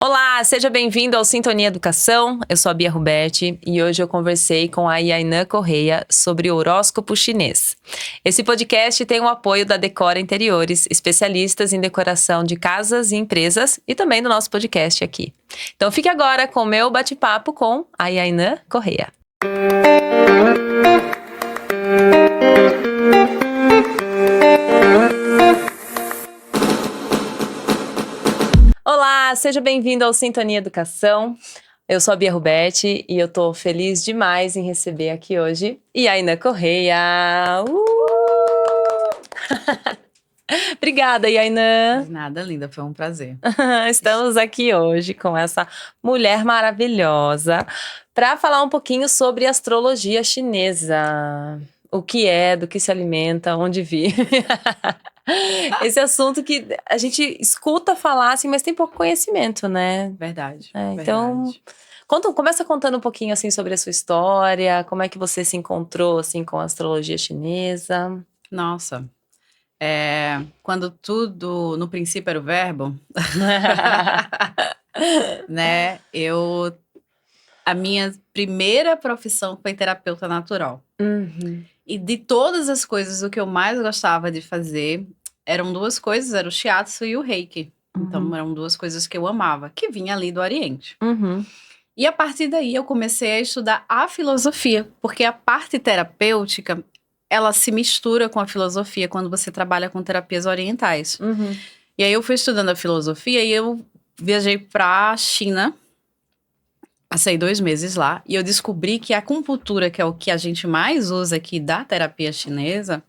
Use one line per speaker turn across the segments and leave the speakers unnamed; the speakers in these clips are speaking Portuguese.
Olá, seja bem-vindo ao Sintonia Educação. Eu sou a Bia Ruberti e hoje eu conversei com a Yainã Correia sobre o horóscopo chinês. Esse podcast tem o apoio da Decora Interiores, especialistas em decoração de casas e empresas, e também do nosso podcast aqui. Então fique agora com o meu bate-papo com a Yainã Correia. Olá, seja bem-vindo ao Sintonia Educação. Eu sou a Bia Ruberti e eu tô feliz demais em receber aqui hoje Yainã Correia. Obrigada, Yainã.
Nada, linda, foi um prazer.
Estamos aqui hoje com essa mulher maravilhosa para falar um pouquinho sobre astrologia chinesa. O que é, do que se alimenta, onde vive. Esse assunto que a gente escuta falar, assim, mas tem pouco conhecimento, né?
Verdade,
Então,
verdade.
começa contando um pouquinho, assim, sobre a sua história, como é que você se encontrou, assim, com a astrologia chinesa.
Nossa, quando tudo no princípio era o verbo, né? A minha primeira profissão foi terapeuta natural.
Uhum.
E de todas as coisas, o que eu mais gostava de fazer eram duas coisas, era o shiatsu e o reiki. Então, eram duas coisas que eu amava, que vinha ali do Oriente.
Uhum.
E a partir daí eu comecei a estudar a filosofia, porque a parte terapêutica, ela se mistura com a filosofia quando você trabalha com terapias orientais.
Uhum.
E aí eu fui estudando a filosofia e eu viajei para a China, passei 2 meses lá, e eu descobri que a acupuntura, que é o que a gente mais usa aqui da terapia chinesa,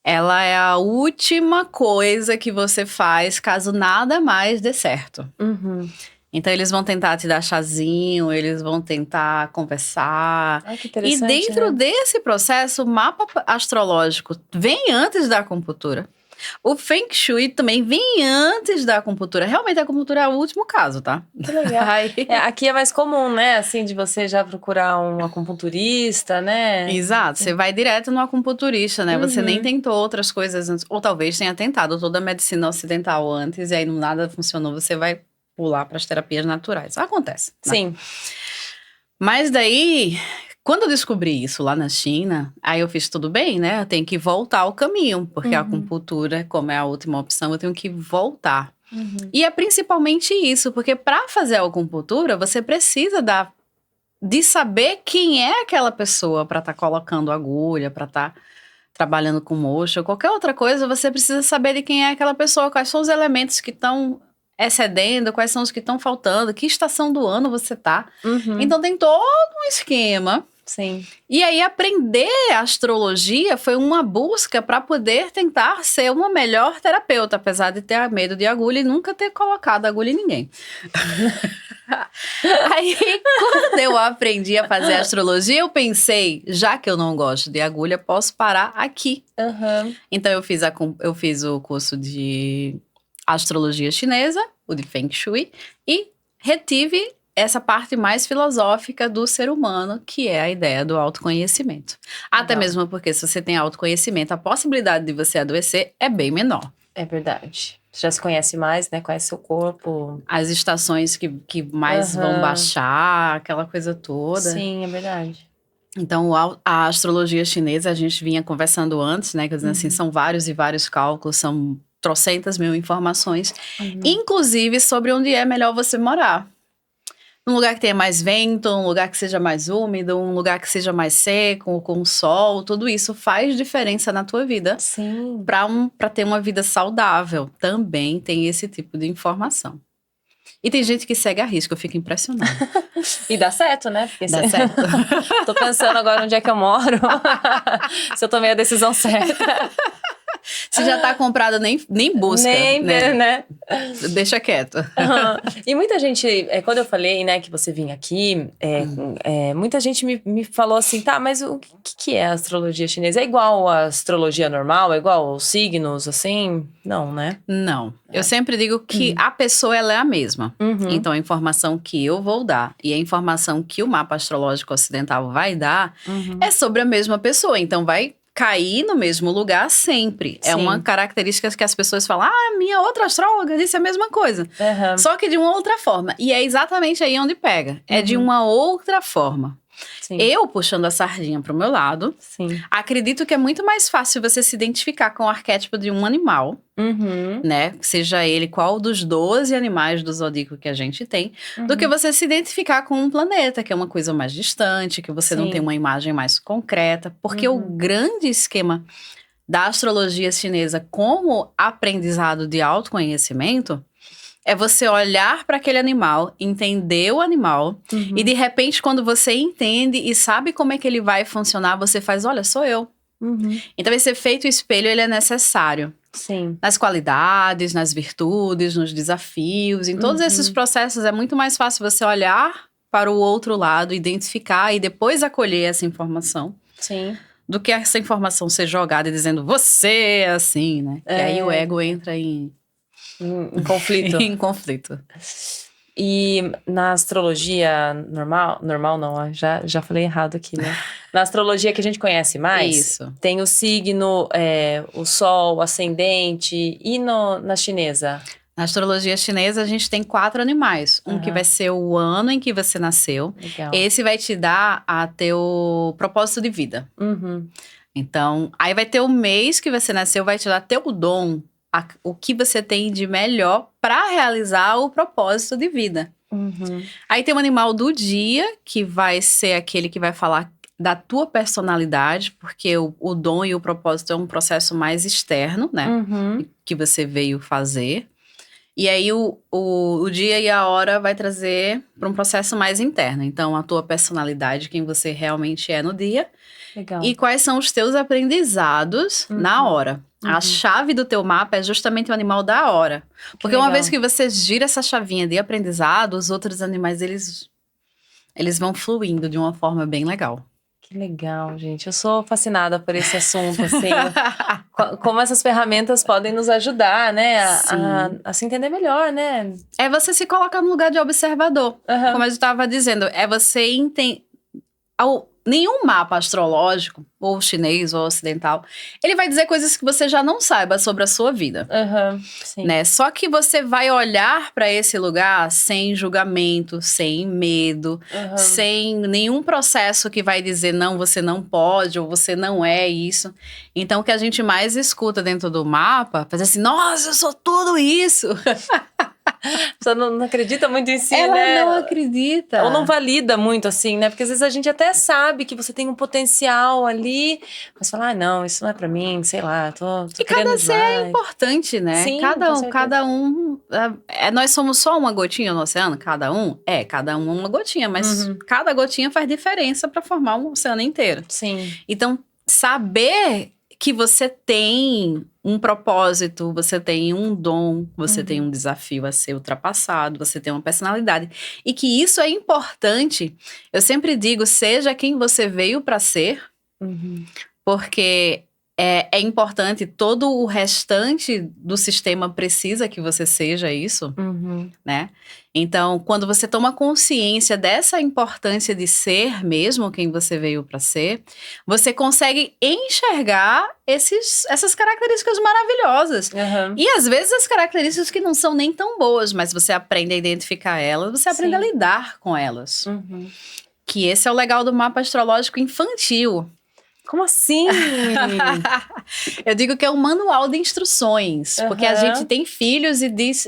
ela é a última coisa que você faz caso nada mais dê certo.
Uhum.
Então, eles vão tentar te dar chazinho, eles vão tentar conversar.
Ai, que
E
interessante,
dentro
né?
desse processo, o mapa astrológico vem antes da acupuntura. O Feng Shui também vem antes da acupuntura. Realmente, a acupuntura é o último caso, tá?
Que legal.
Aí-
Aqui é mais comum, né? Assim, de você já procurar um acupunturista, né?
Exato, você vai direto no acupunturista, né? Você nem
Uhum.
tentou outras coisas antes. Ou talvez tenha tentado toda a medicina ocidental antes, e aí nada funcionou, você vai pular para as terapias naturais. Acontece, né?
Sim.
Mas daí, quando eu descobri isso lá na China, aí eu fiz tudo bem, né? Eu tenho que voltar ao caminho, porque a acupuntura, como é a última opção, eu tenho que voltar.
Uhum.
E é principalmente isso, porque para fazer a acupuntura, você precisa de saber quem é aquela pessoa para estar colocando agulha, para estar trabalhando com moxa, ou qualquer outra coisa, você precisa saber de quem é aquela pessoa, quais são os elementos que estão excedendo, quais são os que estão faltando, que estação do ano você tá.
Uhum.
Então tem todo um esquema.
Sim.
E aí aprender astrologia foi uma busca para poder tentar ser uma melhor terapeuta, apesar de ter medo de agulha e nunca ter colocado agulha em ninguém. Aí, quando eu aprendi a fazer astrologia, eu pensei, já que eu não gosto de agulha, posso parar aqui.
Uhum.
Então, eu fiz o curso de astrologia chinesa, o de Feng Shui, e retive essa parte mais filosófica do ser humano, que é a ideia do autoconhecimento. Até
Legal.
mesmo porque se você tem autoconhecimento, a possibilidade de você adoecer é bem menor.
É verdade. Você já se conhece mais, né? Conhece seu corpo.
As estações que mais vão baixar, aquela coisa toda.
Sim, é verdade.
Então, a astrologia chinesa, a gente vinha conversando antes, né? Quer dizer, assim, são vários e vários cálculos, são trocentas mil informações, inclusive sobre onde é melhor você morar. Um lugar que tenha mais vento, um lugar que seja mais úmido, um lugar que seja mais seco, com sol, tudo isso faz diferença na tua vida.
Sim.
Para ter uma vida saudável, também tem esse tipo de informação. E tem gente que segue a risco, eu fico impressionada.
E dá certo, né? Porque
Dá certo.
Tô pensando agora onde é que eu moro. Se eu tomei a decisão certa.
Se já tá comprado, nem busca,
Nem ver, né?
Deixa quieto.
E muita gente, quando eu falei, né, que você vinha aqui, muita gente me falou assim, tá, mas o que é a astrologia chinesa? É igual a astrologia normal? É igual aos signos, assim? Não, né?
Não. Eu sempre digo que a pessoa, ela é a mesma. Então, a informação que eu vou dar e a informação que o mapa astrológico ocidental vai dar é sobre a mesma pessoa. Então, vai cair no mesmo lugar sempre. É
Sim.
uma característica que as pessoas falam, minha outra astróloga disse a mesma coisa.
Uhum.
Só que de uma outra forma. E é exatamente aí onde pega. É de uma outra forma.
Sim.
Eu, puxando a sardinha pro meu lado,
Sim.
acredito que é muito mais fácil você se identificar com o arquétipo de um animal, né? Seja ele qual dos 12 animais do zodíaco que a gente tem, do que você se identificar com um planeta, que é uma coisa mais distante, que você não tem uma imagem mais concreta. Porque o grande esquema da astrologia chinesa como aprendizado de autoconhecimento é você olhar para aquele animal, entender o animal, e de repente, quando você entende e sabe como é que ele vai funcionar, você faz, olha, sou eu. Então, esse efeito espelho, ele é necessário.
Sim.
Nas qualidades, nas virtudes, nos desafios, em todos esses processos, é muito mais fácil você olhar para o outro lado, identificar e depois acolher essa informação.
Sim.
Do que essa informação ser jogada e dizendo, você é assim, né? E aí o ego entra em
conflito.
em conflito.
E na astrologia normal não, já falei errado aqui, né? Na astrologia que a gente conhece mais,
Isso.
tem o signo, o sol, o ascendente, e na chinesa?
Na astrologia chinesa, a gente tem 4 animais. Um que vai ser o ano em que você nasceu.
Legal.
Esse vai te dar a teu propósito de vida. Então, aí vai ter o mês que você nasceu, vai te dar teu dom. O que você tem de melhor para realizar o propósito de vida. Aí tem o animal do dia, que vai ser aquele que vai falar da tua personalidade, porque o dom e o propósito é um processo mais externo, né? Que você veio fazer. E aí o dia e a hora vai trazer para um processo mais interno. Então, a tua personalidade, quem você realmente é no dia.
Legal.
E quais são os teus aprendizados na hora. A chave do teu mapa é justamente o animal da hora. Porque uma vez que você gira essa chavinha de aprendizado, os outros animais, eles vão fluindo de uma forma bem legal.
Que legal, gente. Eu sou fascinada por esse assunto, assim. Como essas ferramentas podem nos ajudar, né? A se entender melhor, né?
É você se colocar no lugar de observador. Como eu estava dizendo, é você entender... Nenhum mapa astrológico, ou chinês ou ocidental, ele vai dizer coisas que você já não saiba sobre a sua vida.
Sim.
Né? Só que você vai olhar para esse lugar sem julgamento, sem medo, sem nenhum processo que vai dizer não, você não pode, ou você não é isso. Então, o que a gente mais escuta dentro do mapa, fazer assim, nossa, eu sou tudo isso.
Você não acredita muito em si,
Ela
né?
não acredita.
Ou não valida muito, assim, né? Porque às vezes a gente até sabe que você tem um potencial ali, mas fala, não, isso não é pra mim, sei lá, tô
e
querendo
cada ser é
demais.
importante, né?
Sim,
cada um. Nós somos só uma gotinha no oceano, cada um? Cada um é uma gotinha, mas cada gotinha faz diferença para formar um oceano inteiro.
Sim.
Então, saber que você tem um propósito, você tem um dom, você tem um desafio a ser ultrapassado, você tem uma personalidade. E que isso é importante. Eu sempre digo, seja quem você veio para ser, porque é importante, todo o restante do sistema precisa que você seja isso, né? Então, quando você toma consciência dessa importância de ser mesmo quem você veio para ser, você consegue enxergar essas características maravilhosas. E às vezes as características que não são nem tão boas, mas você aprende a identificar elas, você aprende a lidar com elas. Que esse é o legal do mapa astrológico infantil.
Como assim?
Eu digo que é um manual de instruções, porque a gente tem filhos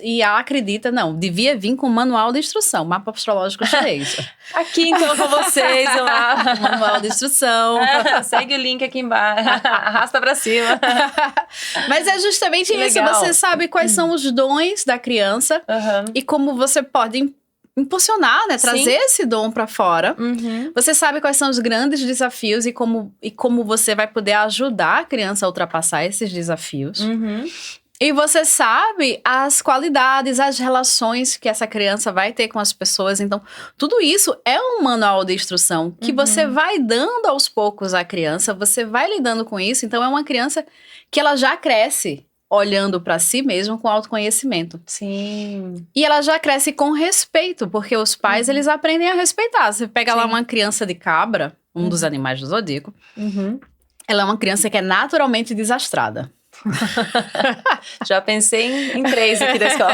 e acredita, não, devia vir com um manual de instrução, mapa astrológico chinês.
Aqui então com vocês,
manual de instrução.
Segue o link aqui embaixo, arrasta pra cima.
Mas é justamente isso, você sabe quais são os dons da criança e como você pode impulsionar, né? Trazer esse dom para fora. Você sabe quais são os grandes desafios e como você vai poder ajudar a criança a ultrapassar esses desafios. E você sabe as qualidades, as relações que essa criança vai ter com as pessoas. Então, tudo isso é um manual de instrução que você vai dando aos poucos à criança, você vai lidando com isso. Então, é uma criança que ela já cresce olhando para si mesmo com autoconhecimento.
Sim.
E ela já cresce com respeito, porque os pais, eles aprendem a respeitar. Você pega lá uma criança de cabra, um dos animais do zodíaco, Ela é uma criança que é naturalmente desastrada.
Já pensei em 3 aqui da escola.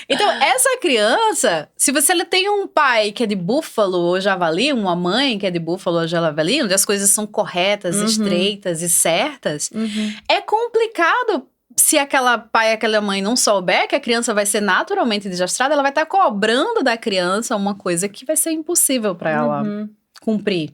Então, essa criança, se você tem um pai que é de búfalo ou javali, uma mãe que é de búfalo ou javali, onde as coisas são corretas, estreitas e certas, é complicado se aquela pai e aquela mãe não souber que a criança vai ser naturalmente desastrada, ela vai estar cobrando da criança uma coisa que vai ser impossível para ela cumprir.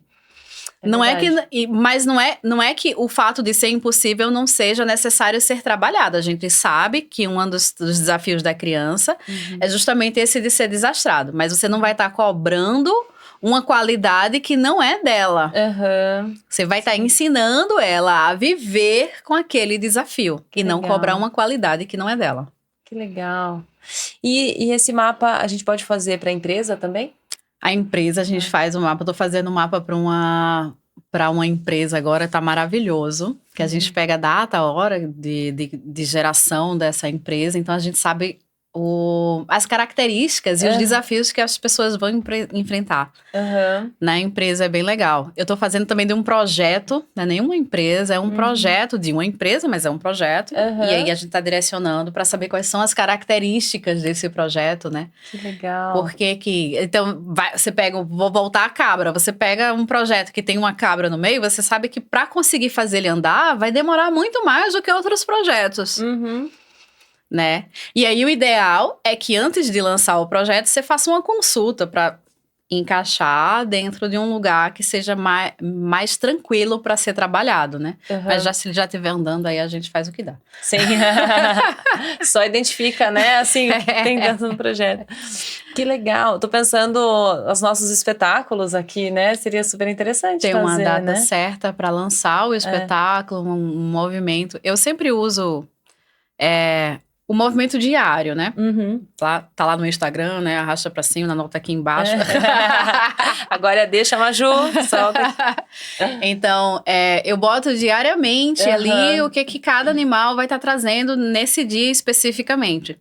Mas não é que o fato de ser impossível não seja necessário ser trabalhado. A gente sabe que um dos desafios da criança é justamente esse de ser desastrado. Mas você não vai estar cobrando uma qualidade que não é dela. Você vai estar ensinando ela a viver com aquele desafio. E não cobrar uma qualidade que não é dela.
Que legal. E esse mapa a gente pode fazer para a empresa também?
A empresa, a gente faz um mapa. Eu tô fazendo um mapa para uma empresa agora, tá maravilhoso. Que a gente pega a data, a hora de geração dessa empresa. Então, a gente sabe as características e os desafios que as pessoas vão enfrentar. Na empresa é bem legal. Eu tô fazendo também de um projeto, não é nenhuma empresa, é um projeto de uma empresa, mas é um projeto. E aí a gente tá direcionando para saber quais são as características desse projeto, né?
Que legal.
Porque que... Então, você pega... Vou voltar à cabra. Você pega um projeto que tem uma cabra no meio, você sabe que para conseguir fazer ele andar, vai demorar muito mais do que outros projetos. Né? E aí o ideal é que antes de lançar o projeto, você faça uma consulta para encaixar dentro de um lugar que seja mais tranquilo para ser trabalhado, né? Mas se ele já estiver andando, aí a gente faz o que dá.
Sim. Só identifica, né? Assim, o que tem dentro do projeto. Que legal. Tô pensando, os nossos espetáculos aqui, né? Seria super interessante
Tem
fazer,
uma data
né?
certa para lançar o espetáculo, um movimento. Eu sempre uso... o movimento diário, né? Tá lá no Instagram, né? Arrasta pra cima, na nota aqui embaixo.
Agora deixa, Maju, solta.
Então, eu boto diariamente ali o que cada animal vai estar trazendo nesse dia especificamente.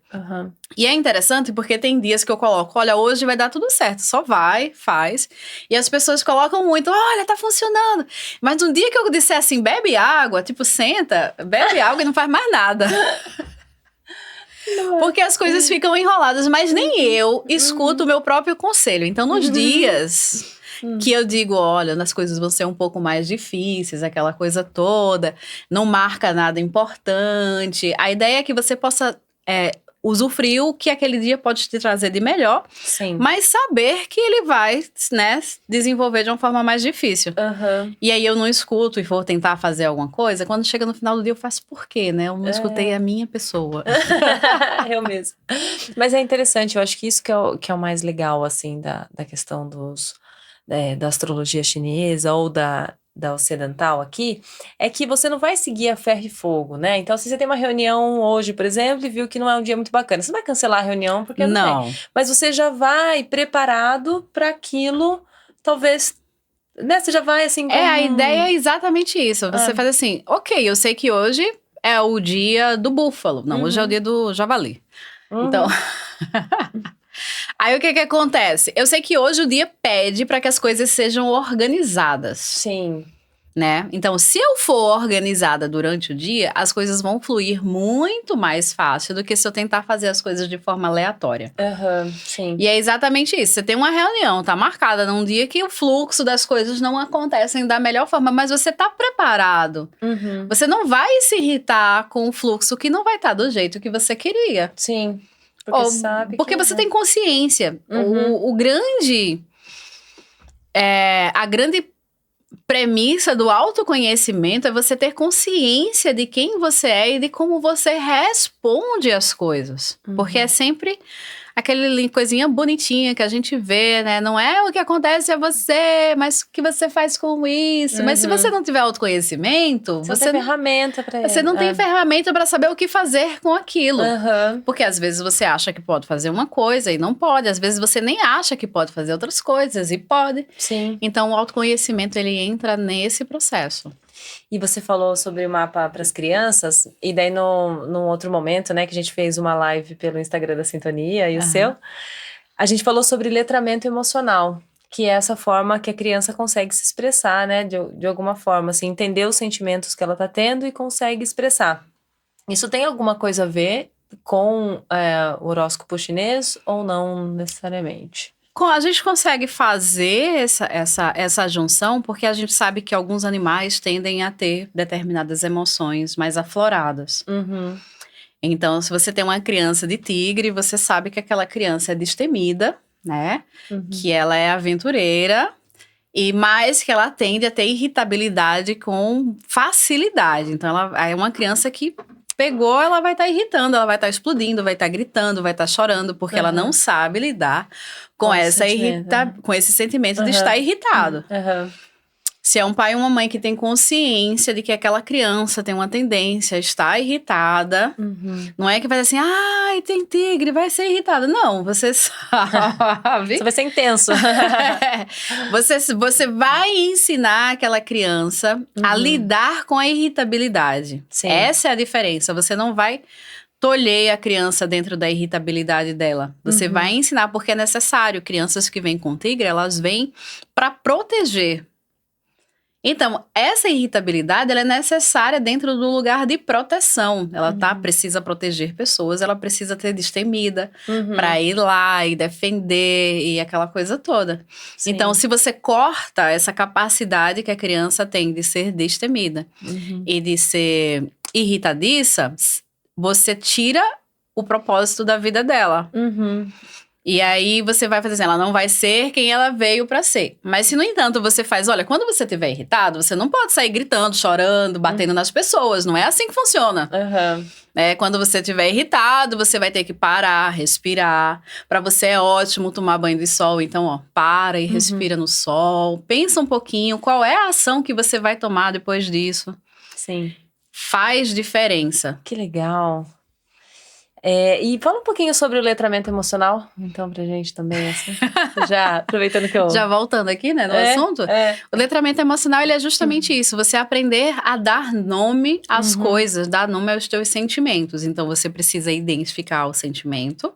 E é interessante porque tem dias que eu coloco, olha, hoje vai dar tudo certo, só vai, faz. E as pessoas colocam muito, olha, tá funcionando. Mas no dia que eu disser assim, bebe água, tipo, senta, bebe água e não faz mais nada. Porque as coisas ficam enroladas, mas nem eu escuto o meu próprio conselho. Então, nos dias que eu digo, olha, as coisas vão ser um pouco mais difíceis, aquela coisa toda, não marca nada importante. A ideia é que você possa usufruir o que aquele dia pode te trazer de melhor, mas saber que ele vai, né, desenvolver de uma forma mais difícil. E aí eu não escuto e vou tentar fazer alguma coisa, quando chega no final do dia eu faço por quê, né? Eu não escutei a minha pessoa.
Eu mesmo. Mas é interessante, eu acho que isso que é o mais legal, assim, da questão da astrologia chinesa ou da ocidental aqui, é que você não vai seguir a ferro e fogo, né? Então, se você tem uma reunião hoje, por exemplo, e viu que não é um dia muito bacana, você não vai cancelar a reunião porque não tem. Mas você já vai preparado para aquilo, talvez, né? Você já vai assim...
a ideia é exatamente isso. Você faz assim, ok, eu sei que hoje é o dia do búfalo. Não, hoje é o dia do javali. Então... Aí o que acontece? Eu sei que hoje o dia pede para que as coisas sejam organizadas.
Sim.
Né? Então, se eu for organizada durante o dia, as coisas vão fluir muito mais fácil do que se eu tentar fazer as coisas de forma aleatória.
Sim.
E é exatamente isso. Você tem uma reunião, tá marcada num dia que o fluxo das coisas não acontecem da melhor forma, mas você tá preparado. Você não vai se irritar com o fluxo que não vai estar do jeito que você queria.
Sim.
Porque você tem consciência. A grande premissa do autoconhecimento é você ter consciência de quem você é e de como você responde às coisas. Porque é sempre aquele coisinha bonitinha que a gente vê, né? Não é o que acontece a você, mas o que você faz com isso. Mas se você não tiver autoconhecimento...
Você não tem ferramenta para
Você não tem ferramenta para saber o que fazer com aquilo. Porque às vezes você acha que pode fazer uma coisa e não pode. Às vezes você nem acha que pode fazer outras coisas e pode.
Sim.
Então o autoconhecimento, ele entra nesse processo.
E você falou sobre o mapa para as crianças, e daí num outro momento, né, que a gente fez uma live pelo Instagram da Sintonia e o seu, a gente falou sobre letramento emocional. que é essa forma que a criança consegue se expressar, né? De alguma forma, assim, entender os sentimentos que ela tá tendo e consegue expressar. Isso tem alguma coisa a ver com o horóscopo chinês ou não necessariamente?
A gente consegue fazer essa junção porque a gente sabe que alguns animais tendem a ter determinadas emoções mais afloradas.
Uhum.
Então, se você tem uma criança de tigre, você sabe que aquela criança é destemida, né?
Uhum.
Que ela é aventureira e mais que ela tende a ter irritabilidade com facilidade. Então, ela é uma criança que pegou, ela vai estar irritando, ela vai estar explodindo, vai estar gritando, vai estar chorando, porque ela não sabe lidar com esse sentimento de estar irritado. Se é um pai e uma mãe que tem consciência de que aquela criança tem uma tendência a estar irritada, não é que vai dizer assim, ai, tem tigre, vai ser irritada. Não, você sabe.
Você vai ser intenso.
Você vai ensinar aquela criança a lidar com a irritabilidade.
Sim.
Essa é a diferença. Você não vai tolher a criança dentro da irritabilidade dela. Você vai ensinar porque é necessário. Crianças que vêm com tigre, elas vêm para proteger. Então, essa irritabilidade ela é necessária dentro do lugar de proteção. Ela precisa proteger pessoas, ela precisa ser destemida para ir lá e defender e aquela coisa toda.
Sim.
Então, se você corta essa capacidade que a criança tem de ser destemida e de ser irritadiça, você tira o propósito da vida dela. E aí você vai fazer assim, ela não vai ser quem ela veio pra ser. Mas se, no entanto, você faz, olha, quando você estiver irritado, você não pode sair gritando, chorando, batendo nas pessoas. Não é assim que funciona. Quando você estiver irritado, você vai ter que parar, respirar. Pra você é ótimo tomar banho de sol. Então, ó, para e respira no sol. Pensa um pouquinho, qual é a ação que você vai tomar depois disso.
Sim.
Faz diferença.
Que legal. E fala um pouquinho sobre o letramento emocional, então, pra gente também, assim. Já aproveitando que eu...
Já voltando aqui, né, no assunto. O letramento emocional, ele é justamente isso. Você aprender a dar nome às coisas, dar nome aos teus sentimentos. Então, você precisa identificar o sentimento.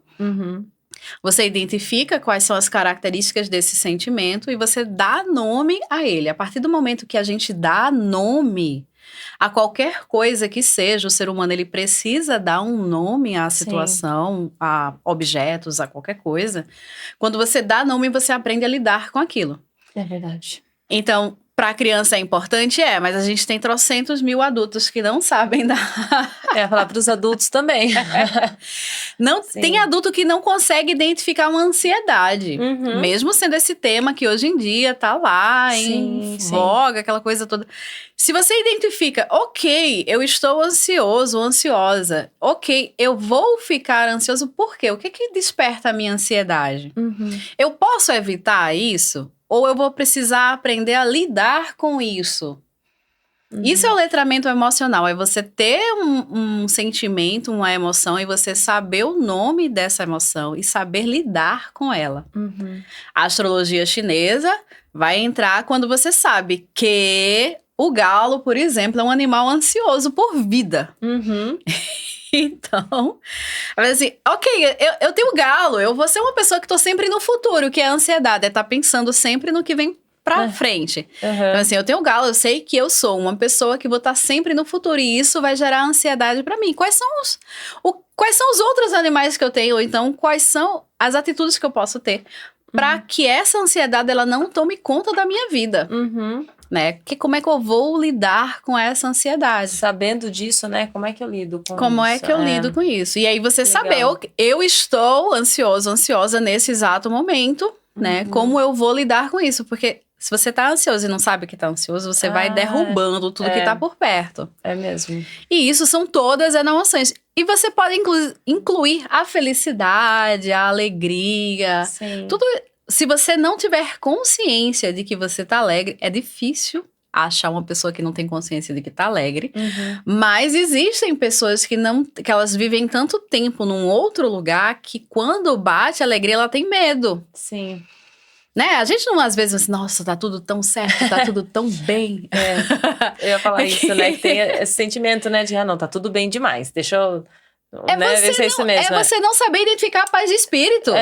Você identifica quais são as características desse sentimento e você dá nome a ele. A partir do momento que a gente dá nome a qualquer coisa que seja, o ser humano ele precisa dar um nome à situação, a objetos, a qualquer coisa. Quando você dá nome, você aprende a lidar com aquilo.
É verdade.
Então, para a criança é importante? Mas a gente tem trocentos mil adultos que não sabem dar.
Falar para os adultos também.
Tem adulto que não consegue identificar uma ansiedade. Mesmo sendo esse tema que hoje em dia tá lá em voga, aquela coisa toda. Se você identifica, ok, eu estou ansioso ou ansiosa. Ok, eu vou ficar ansioso por quê? O que desperta a minha ansiedade? Eu posso evitar isso? Ou eu vou precisar aprender a lidar com isso? Isso é o letramento emocional. É você ter um sentimento, uma emoção e você saber o nome dessa emoção e saber lidar com ela. A astrologia chinesa vai entrar quando você sabe que o galo, por exemplo, é um animal ansioso por vida. Então, assim, ok, eu tenho galo, eu vou ser uma pessoa que tô sempre no futuro, que é a ansiedade, é estar pensando sempre no que vem pra frente. Então, assim, eu tenho galo, eu sei que eu sou uma pessoa que vou estar sempre no futuro e isso vai gerar ansiedade pra mim. Quais são os outros animais que eu tenho? Ou então, quais são as atitudes que eu posso ter pra que essa ansiedade, ela não tome conta da minha vida? Né? Como é que eu vou lidar com essa ansiedade?
Sabendo disso, né? Como é que eu lido com isso?
Como é que eu lido com isso? E aí você saber, eu estou ansioso, ansiosa nesse exato momento, né? Como eu vou lidar com isso? Porque se você tá ansioso e não sabe que tá ansioso, você vai derrubando tudo que tá por perto.
É mesmo.
E isso são todas as emoções. E você pode incluir a felicidade, a alegria. Tudo. Se você não tiver consciência de que você tá alegre, é difícil achar uma pessoa que não tem consciência de que tá alegre. Mas existem pessoas que elas vivem tanto tempo num outro lugar que quando bate a alegria, ela tem medo. Né? A gente não, às vezes, assim, nossa, tá tudo tão certo, tá tudo tão bem.
Eu ia falar isso, né? Que tem esse sentimento, né? De, não, tá tudo bem demais. Deixa eu...
Você não saber identificar a paz de espírito.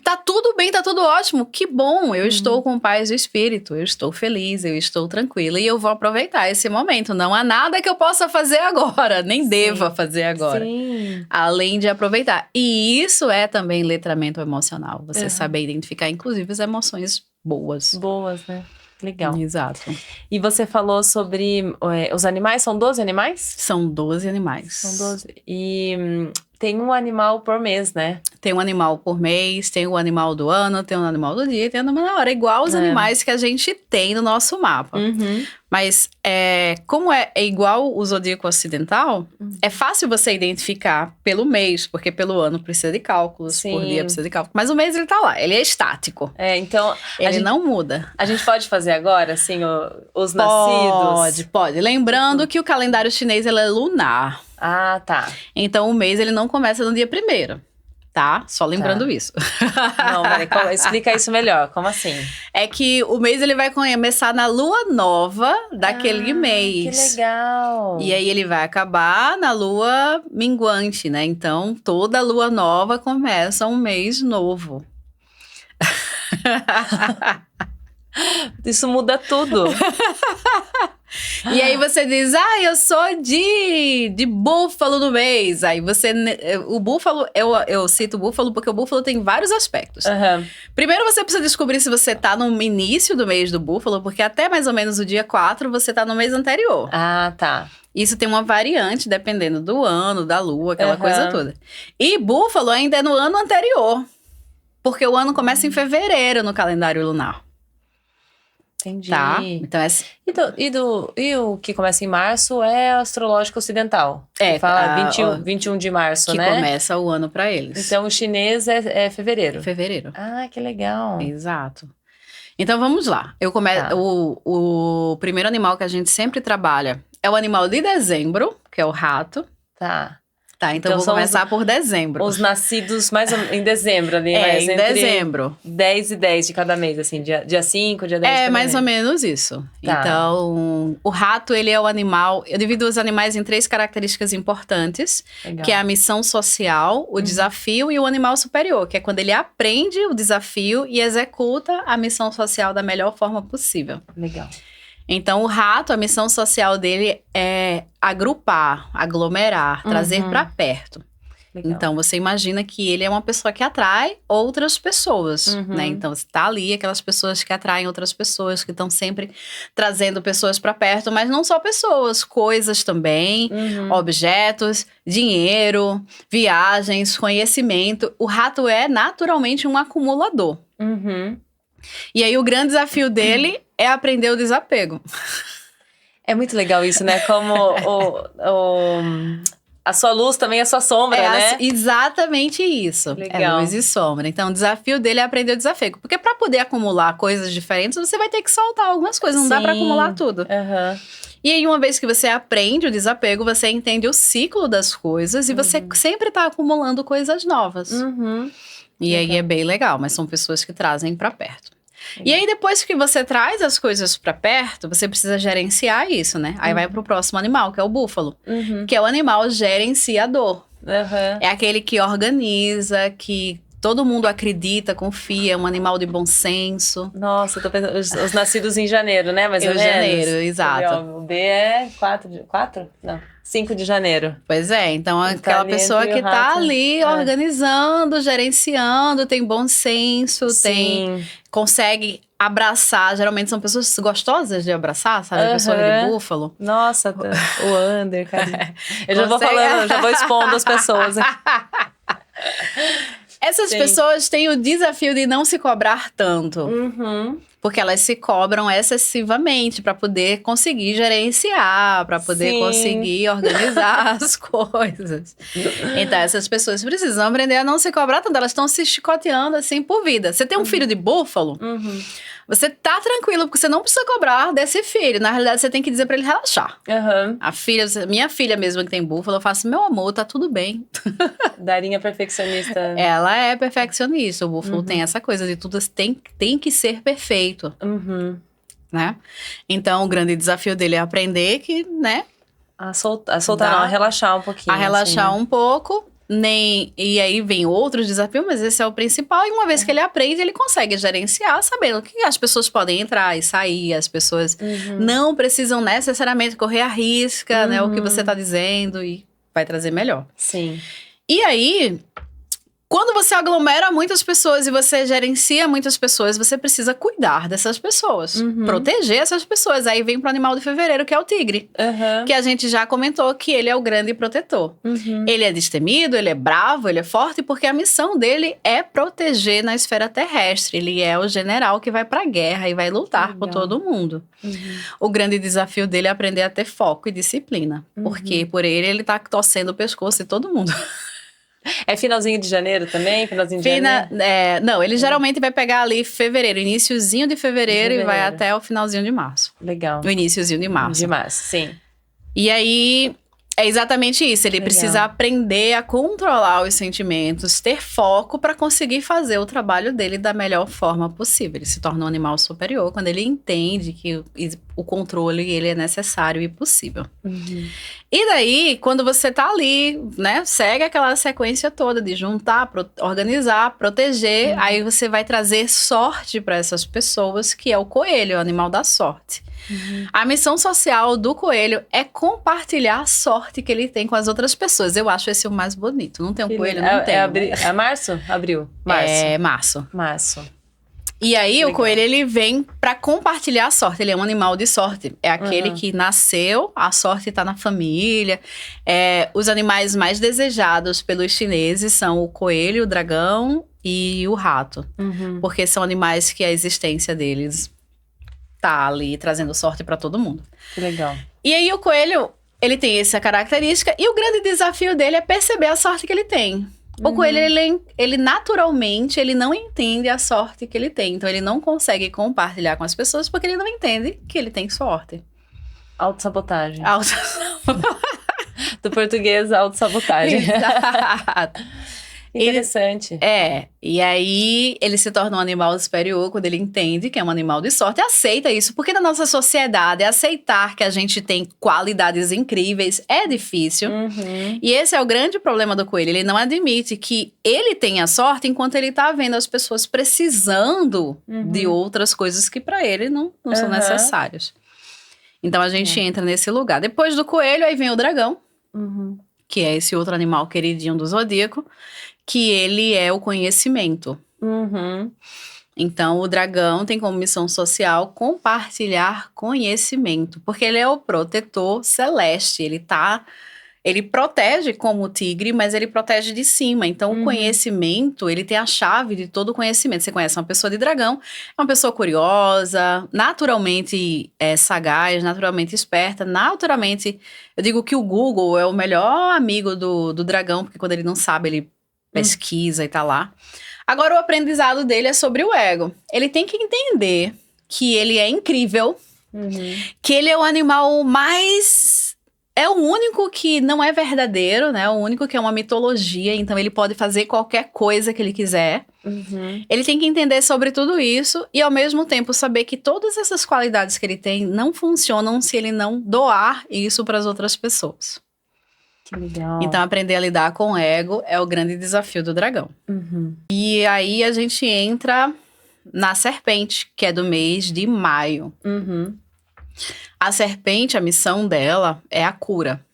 Tá tudo tudo bem, tá tudo ótimo. Que bom, eu estou com paz de espírito, eu estou feliz, eu estou tranquila e eu vou aproveitar esse momento. Não há nada que eu possa fazer agora, nem deva fazer agora.
Sim.
Além de aproveitar. E isso é também letramento emocional. Você saber identificar, inclusive, as emoções boas.
Boas, né? Legal.
Exato.
E você falou sobre os animais, são 12 animais?
São 12 animais.
São 12. E tem um animal por mês, né?
Tem um animal por mês, tem o animal do ano, tem um animal do dia, tem um animal da hora. Igual os animais que a gente tem no nosso mapa. Mas como é igual o zodíaco ocidental, é fácil você identificar pelo mês, porque pelo ano precisa de cálculos,
Sim.
por dia precisa de cálculos. Mas o mês ele tá lá, ele é estático.
Então...
Ele não muda.
A gente pode fazer agora, assim, os nascidos?
Pode. Lembrando que o calendário chinês ele é lunar.
Ah, tá.
Então o mês ele não começa no dia 1º. Tá? Só lembrando isso.
Não, peraí, explica isso melhor. Como assim?
É que o mês ele vai começar na lua nova daquele mês.
Que legal!
E aí ele vai acabar na lua minguante, né? Então toda lua nova começa um mês novo.
Isso muda tudo.
E aí você diz, eu sou de búfalo no mês. Aí você, o búfalo, eu cito o búfalo porque o búfalo tem vários aspectos. Primeiro você precisa descobrir se você tá no início do mês do búfalo, porque até mais ou menos o dia 4 você tá no mês anterior.
Ah, tá.
Isso tem uma variante dependendo do ano, da lua, aquela coisa toda. E búfalo ainda é no ano anterior, porque o ano começa em fevereiro no calendário lunar.
Entendi.
Tá? Então
E o que começa em março é astrológico ocidental. Que fala 21 de março, né?
Que começa o ano pra eles.
Então o chinês é fevereiro.
Fevereiro.
Ah, que legal.
Exato. Então vamos lá. O primeiro animal que a gente sempre trabalha é o animal de dezembro, que é o rato. Tá, então vou começar por dezembro.
Os nascidos mais ou menos em dezembro ali,
em dezembro.
10 e 10 de cada mês, assim, dia 5, dia 10 de cada
mais
mês.
ou menos isso.
Tá.
Então, o rato, ele é o animal... Eu divido os animais em 3 características importantes,
Legal.
que é a missão social, o desafio e o animal superior, que é quando ele aprende o desafio e executa a missão social da melhor forma possível.
Legal.
Então, o rato, a missão social dele é agrupar, aglomerar, trazer para perto.
Legal.
Então, você imagina que ele é uma pessoa que atrai outras pessoas, né? Então, você tá ali, aquelas pessoas que atraem outras pessoas, que estão sempre trazendo pessoas para perto, mas não só pessoas, coisas também, objetos, dinheiro, viagens, conhecimento. O rato é naturalmente um acumulador. E aí, o grande desafio dele é aprender o desapego.
É muito legal isso, né? Como a sua luz também é a sua sombra, né?
Exatamente isso.
Legal.
É luz e sombra. Então, o desafio dele é aprender o desapego. Porque para poder acumular coisas diferentes, você vai ter que soltar algumas coisas. Não dá para acumular tudo. E aí, uma vez que você aprende o desapego, você entende o ciclo das coisas e você sempre tá acumulando coisas novas. E aí é bem legal, mas são pessoas que trazem para perto. E aí, depois que você traz as coisas pra perto, você precisa gerenciar isso, né? Aí vai pro próximo animal, que é o búfalo. Que é o animal gerenciador. É aquele que organiza, que todo mundo acredita, confia, é um animal de bom senso.
Nossa, eu tô pensando, os nascidos em janeiro, né? Mais ou menos.
Janeiro, exato.
O B é 4? Não, 5 de janeiro.
Pois é, então aquela pessoa que tá ali organizando, gerenciando, tem bom senso, consegue abraçar. Geralmente são pessoas gostosas de abraçar, sabe? A pessoa de búfalo.
Nossa, o Under, cara. Eu já vou falando, já vou expondo as pessoas.
Essas pessoas têm o desafio de não se cobrar tanto. Porque elas se cobram excessivamente para poder conseguir gerenciar, para poder conseguir organizar as coisas. Então, essas pessoas precisam aprender a não se cobrar tanto. Elas estão se chicoteando assim por vida. Você tem um filho de búfalo, você tá tranquilo, porque você não precisa cobrar desse filho. Na realidade, você tem que dizer para ele relaxar. Minha filha mesmo que tem búfalo, eu faço, meu amor, tá tudo bem.
Darinha perfeccionista.
Ela é perfeccionista. O búfalo tem essa coisa de tudo tem que ser perfeito. Né? Então, o grande desafio dele é aprender que, né?
A soltar, não, a relaxar um pouquinho.
A relaxar um pouco E aí vem outros desafios, mas esse é o principal. E uma vez que ele aprende, ele consegue gerenciar, sabendo que as pessoas podem entrar e sair, as pessoas não precisam necessariamente correr a risca, né? O que você está dizendo, e vai trazer melhor.
Sim.
E aí, quando você aglomera muitas pessoas e você gerencia muitas pessoas, você precisa cuidar dessas pessoas, proteger essas pessoas. Aí vem pro animal de fevereiro, que é o tigre, que a gente já comentou que ele é o grande protetor. Ele é destemido, ele é bravo, ele é forte, porque a missão dele é proteger na esfera terrestre. Ele é o general que vai pra guerra e vai lutar por todo mundo. O grande desafio dele é aprender a ter foco e disciplina, porque por ele tá torcendo o pescoço de todo mundo.
É finalzinho de janeiro também? Finalzinho de janeiro?
Não, ele geralmente vai pegar ali fevereiro, iniciozinho de fevereiro e vai até o finalzinho de março.
Legal.
O iniciozinho de março.
De março, sim.
E aí, é exatamente isso. Ele precisa aprender a controlar os sentimentos, ter foco para conseguir fazer o trabalho dele da melhor forma possível. Ele se torna um animal superior quando ele entende que o controle ele é necessário e possível. E daí, quando você tá ali, né, segue aquela sequência toda de juntar, organizar, proteger, aí você vai trazer sorte para essas pessoas, que é o coelho, o animal da sorte. A missão social do coelho é compartilhar a sorte que ele tem com as outras pessoas. Eu acho esse o mais bonito. Não tem um coelho, não tem.
É março? Abril? Março.
É março.
Março.
E aí, o coelho, ele vem pra compartilhar a sorte. Ele é um animal de sorte. É aquele que nasceu, a sorte tá na família. Os animais mais desejados pelos chineses são o coelho, o dragão e o rato. Porque são animais que a existência deles tá ali trazendo sorte pra todo mundo.
Que legal.
E aí, o coelho, ele tem essa característica. E o grande desafio dele é perceber a sorte que ele tem. O coelho, ele naturalmente, ele não entende a sorte que ele tem. Então, ele não consegue compartilhar com as pessoas porque ele não entende que ele tem sorte.
Autossabotagem. Do português, autossabotagem.
Exato.
Interessante.
E aí ele se torna um animal superior quando ele entende que é um animal de sorte e aceita isso. Porque na nossa sociedade, aceitar que a gente tem qualidades incríveis é difícil. E esse é o grande problema do coelho. Ele não admite que ele tenha sorte enquanto ele tá vendo as pessoas precisando de outras coisas que para ele não são necessárias. Então a gente entra nesse lugar. Depois do coelho, aí vem o dragão, que é esse outro animal queridinho do zodíaco, que ele é o conhecimento. Então, o dragão tem como missão social compartilhar conhecimento, porque ele é o protetor celeste. Ele protege como o tigre, mas ele protege de cima. Então, o conhecimento, ele tem a chave de todo o conhecimento. Você conhece uma pessoa de dragão, é uma pessoa curiosa, naturalmente sagaz, naturalmente esperta, naturalmente... Eu digo que o Google é o melhor amigo do dragão, porque quando ele não sabe, ele pesquisa e tá lá. Agora, o aprendizado dele é sobre o ego. Ele tem que entender que ele é incrível, que ele é o animal mais... É o único que não é verdadeiro, né? O único que é uma mitologia, então ele pode fazer qualquer coisa que ele quiser. Ele tem que entender sobre tudo isso e, ao mesmo tempo, saber que todas essas qualidades que ele tem não funcionam se ele não doar isso para as outras pessoas.
Que legal.
Então, aprender a lidar com o ego é o grande desafio do dragão. E aí, a gente entra na serpente, que é do mês de maio. A serpente, a missão dela é a cura.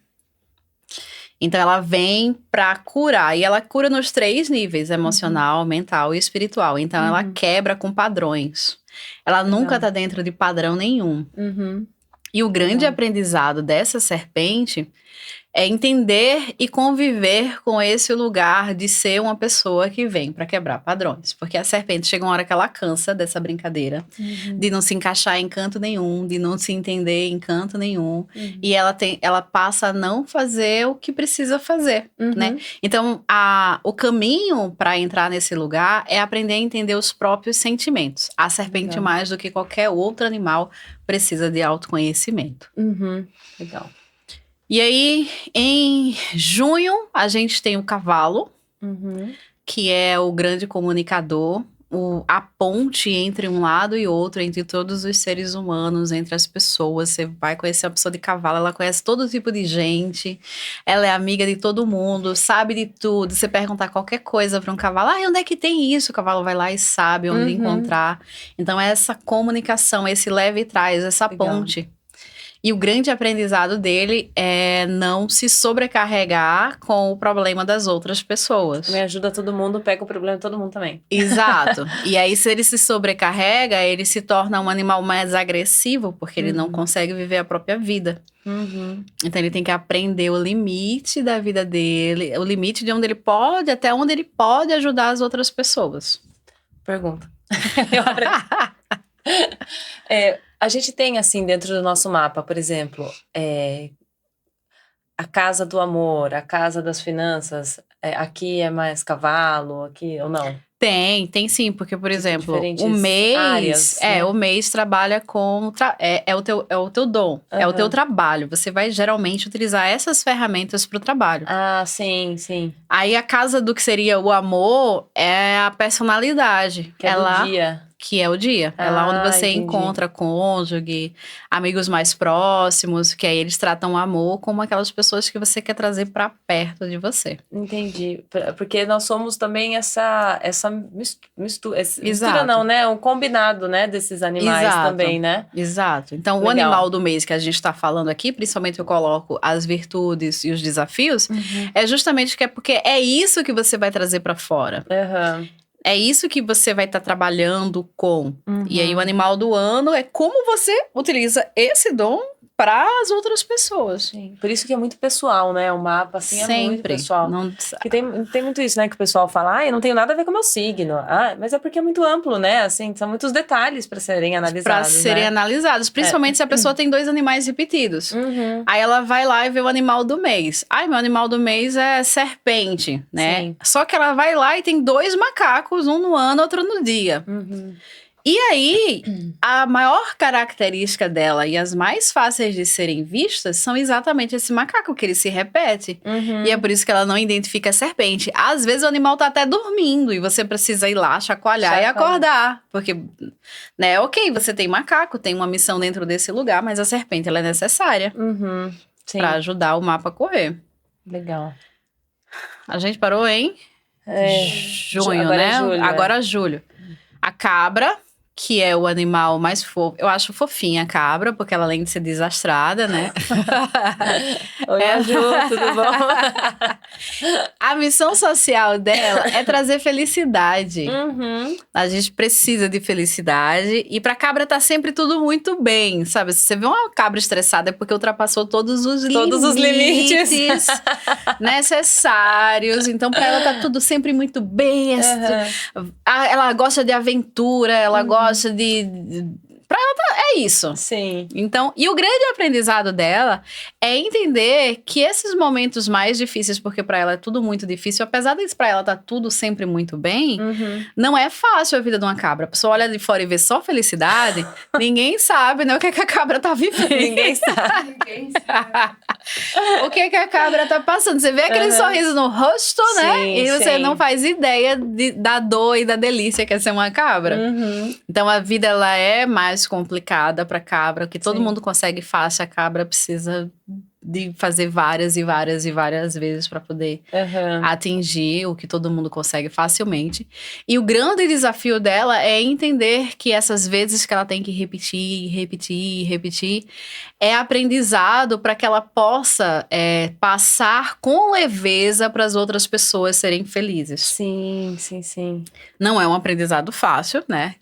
Então, ela vem pra curar. E ela cura nos 3 níveis, emocional, mental e espiritual. Então, ela quebra com padrões. Ela nunca tá dentro de padrão nenhum. E o grande aprendizado dessa serpente é entender e conviver com esse lugar de ser uma pessoa que vem para quebrar padrões. Porque a serpente chega uma hora que ela cansa dessa brincadeira, de não se encaixar em canto nenhum, de não se entender em canto nenhum. E ela passa a não fazer o que precisa fazer, né? Então, o caminho para entrar nesse lugar é aprender a entender os próprios sentimentos. A serpente, mais do que qualquer outro animal, precisa de autoconhecimento.
Legal.
E aí, em junho, a gente tem o cavalo, que é o grande comunicador, a ponte entre um lado e outro, entre todos os seres humanos, entre as pessoas. Você vai conhecer uma pessoa de cavalo, ela conhece todo tipo de gente, ela é amiga de todo mundo, sabe de tudo. Você perguntar qualquer coisa para um cavalo, onde é que tem isso? O cavalo vai lá e sabe onde encontrar. Então, é essa comunicação, esse leve e traz, essa ponte. E o grande aprendizado dele é não se sobrecarregar com o problema das outras pessoas.
Me ajuda todo mundo, pega o problema de todo mundo também.
Exato. E aí, se ele se sobrecarrega, ele se torna um animal mais agressivo, porque ele não consegue viver a própria vida. Então, ele tem que aprender o limite da vida dele, o limite de onde ele pode, até onde ele pode ajudar as outras pessoas.
Pergunta. A gente tem, assim, dentro do nosso mapa, por exemplo, a casa do amor, a casa das finanças, aqui é mais cavalo, aqui ou não?
Tem sim, porque, por exemplo, o mês,
áreas, né?
O mês trabalha com, é o teu dom, é o teu trabalho. Você vai geralmente utilizar essas ferramentas para o trabalho.
Ah, sim, sim.
Aí a casa do que seria o amor é a personalidade.
Que é do dia.
Que é o dia. É lá onde você
entendi.
encontra cônjuge, amigos mais próximos, que aí eles tratam o amor como aquelas pessoas que você quer trazer pra perto de você.
Entendi. Porque nós somos também essa mistura. Mistura
Exato.
não, né? Um combinado, né? Desses animais também, né?
Exato. Então,
Legal.
O animal do mês que a gente tá falando aqui, principalmente eu coloco as virtudes e os desafios, é justamente porque é isso que você vai trazer pra fora. É isso que você vai estar trabalhando com. E aí, o animal do ano é como você utiliza esse dom para as outras pessoas.
Sim. Por isso que é muito pessoal, né? O mapa, assim, é muito pessoal. Que tem muito isso, né? Que o pessoal fala, eu não tenho nada a ver com o meu signo. Mas é porque é muito amplo, né? Assim, são muitos detalhes para serem analisados,
Para serem analisados. Principalmente se a pessoa tem 2 animais repetidos. Aí ela vai lá e vê o animal do mês. Meu animal do mês é serpente, né?
Sim.
Só que ela vai lá e tem 2 macacos, um no ano, outro no dia. E aí, a maior característica dela e as mais fáceis de serem vistas são exatamente esse macaco, que ele se repete. E é por isso que ela não identifica a serpente. Às vezes o animal tá até dormindo e você precisa ir lá, chacoalhar e acordar. Porque, né, ok, você tem macaco, tem uma missão dentro desse lugar, mas a serpente, ela é necessária para ajudar o mapa a correr.
Legal.
A gente parou em junho,
agora
né?
julho,
agora julho. A cabra, que é o animal mais fofo. Eu acho fofinha a cabra, porque ela, além de ser desastrada, né?
Oi, Ju, tudo bom?
A missão social dela é trazer felicidade. A gente precisa de felicidade. E pra cabra tá sempre tudo muito bem, sabe? Se você vê uma cabra estressada é porque ultrapassou todos os limites necessários. Então, pra ela tá tudo sempre muito bem. Ela gosta de aventura, ela gosta de... Pra ela é isso.
Sim.
Então, e o grande aprendizado dela é entender que esses momentos mais difíceis, porque pra ela é tudo muito difícil, apesar de pra ela tá tudo sempre muito bem, não é fácil a vida de uma cabra. A pessoa olha de fora e vê só felicidade, ninguém sabe, né, o que a cabra tá vivendo.
Ninguém sabe.
O que a cabra tá passando. Você vê aquele sorriso no rosto, né? E você não faz ideia da dor e da delícia que é ser uma cabra. Então, a vida, ela é mais complicada para cabra, que todo mundo consegue fácil, a cabra precisa de fazer várias e várias e várias vezes para poder atingir o que todo mundo consegue facilmente. E o grande desafio dela é entender que essas vezes que ela tem que repetir, é aprendizado para que ela possa passar com leveza para as outras pessoas serem felizes.
Sim.
Não é um aprendizado fácil, né?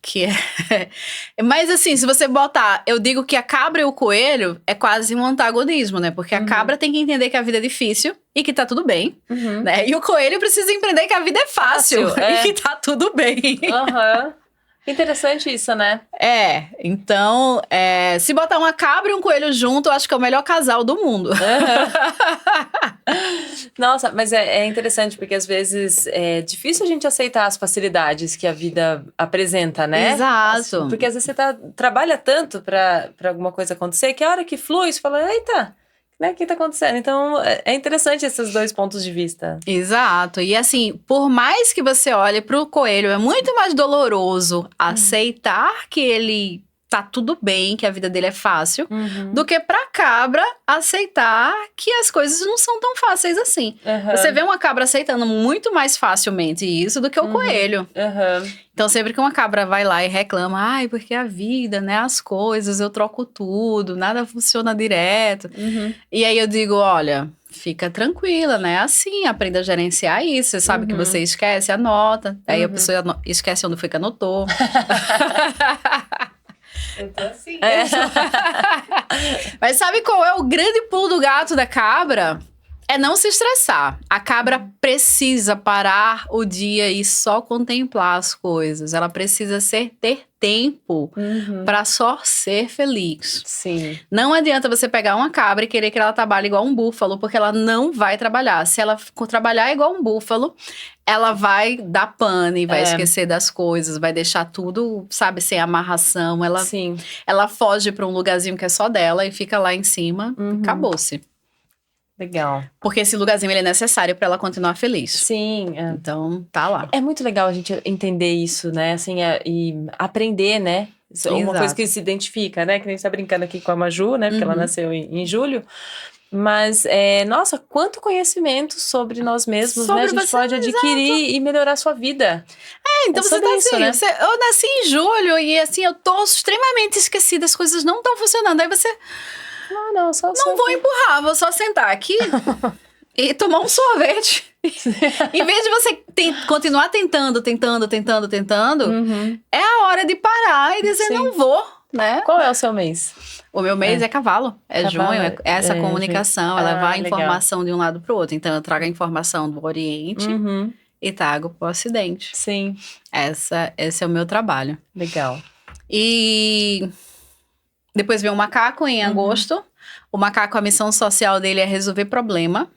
Mas assim, se você botar, eu digo que a cabra e o coelho é quase um antagonismo, né? Porque a cabra tem que entender que a vida é difícil e que tá tudo bem, né? E o coelho precisa entender que a vida é fácil e que tá tudo bem.
Interessante isso, né?
Então, se botar uma cabra e um coelho junto, eu acho que é o melhor casal do mundo.
Nossa, mas é interessante, porque às vezes é difícil a gente aceitar as facilidades que a vida apresenta, né?
Exato.
Assim, porque às vezes você trabalha tanto pra alguma coisa acontecer, que a hora que flui, você fala, eita, que né, o que tá acontecendo? Então, é interessante esses dois pontos de vista.
Exato. E assim, por mais que você olhe pro coelho, é muito mais doloroso aceitar que ele tá tudo bem, que a vida dele é fácil, do que pra cabra aceitar que as coisas não são tão fáceis assim. Você vê uma cabra aceitando muito mais facilmente isso do que o coelho. Então, sempre que uma cabra vai lá e reclama, ai, porque a vida, né, as coisas, eu troco tudo, nada funciona direto. E aí eu digo, olha, fica tranquila, né? Assim, aprenda a gerenciar isso. Você sabe que você esquece, anota. Aí a pessoa esquece onde foi que anotou.
Eu tô assim.
Mas sabe qual é o grande pulo do gato da cabra? É não se estressar. A cabra precisa parar o dia e só contemplar as coisas. Ela precisa ter tempo para só ser feliz.
Sim.
Não adianta você pegar uma cabra e querer que ela trabalhe igual um búfalo, porque ela não vai trabalhar. Se ela trabalhar igual um búfalo, ela vai dar pane, vai esquecer das coisas, vai deixar tudo, sabe, sem amarração. Ela foge para um lugarzinho que é só dela e fica lá em cima. Acabou-se.
Legal.
Porque esse lugarzinho ele é necessário para ela continuar feliz.
Sim.
Então, tá lá.
É muito legal a gente entender isso, né? Assim, e aprender, né? Uma coisa que se identifica, né? Que nem a gente tá brincando aqui com a Maju, né? Porque ela nasceu em julho. Mas, nossa, quanto conhecimento sobre nós mesmos, né? A gente pode adquirir e melhorar a sua vida.
Então você tá
isso,
assim,
né?
eu nasci em julho e assim, eu tô extremamente esquecida, as coisas não estão funcionando. Aí você...
Não
vou empurrar, vou só sentar aqui e tomar um sorvete. Em vez de você continuar tentando, é a hora de parar e dizer não vou, né?
Qual é o seu mês?
O meu mês é cavalo, junho, é essa comunicação, é levar a informação de um lado pro outro. Então eu trago a informação do Oriente e trago pro Ocidente.
Sim.
Esse é o meu trabalho.
Legal.
E... depois vem o macaco em agosto. O macaco, a missão social dele é resolver problema.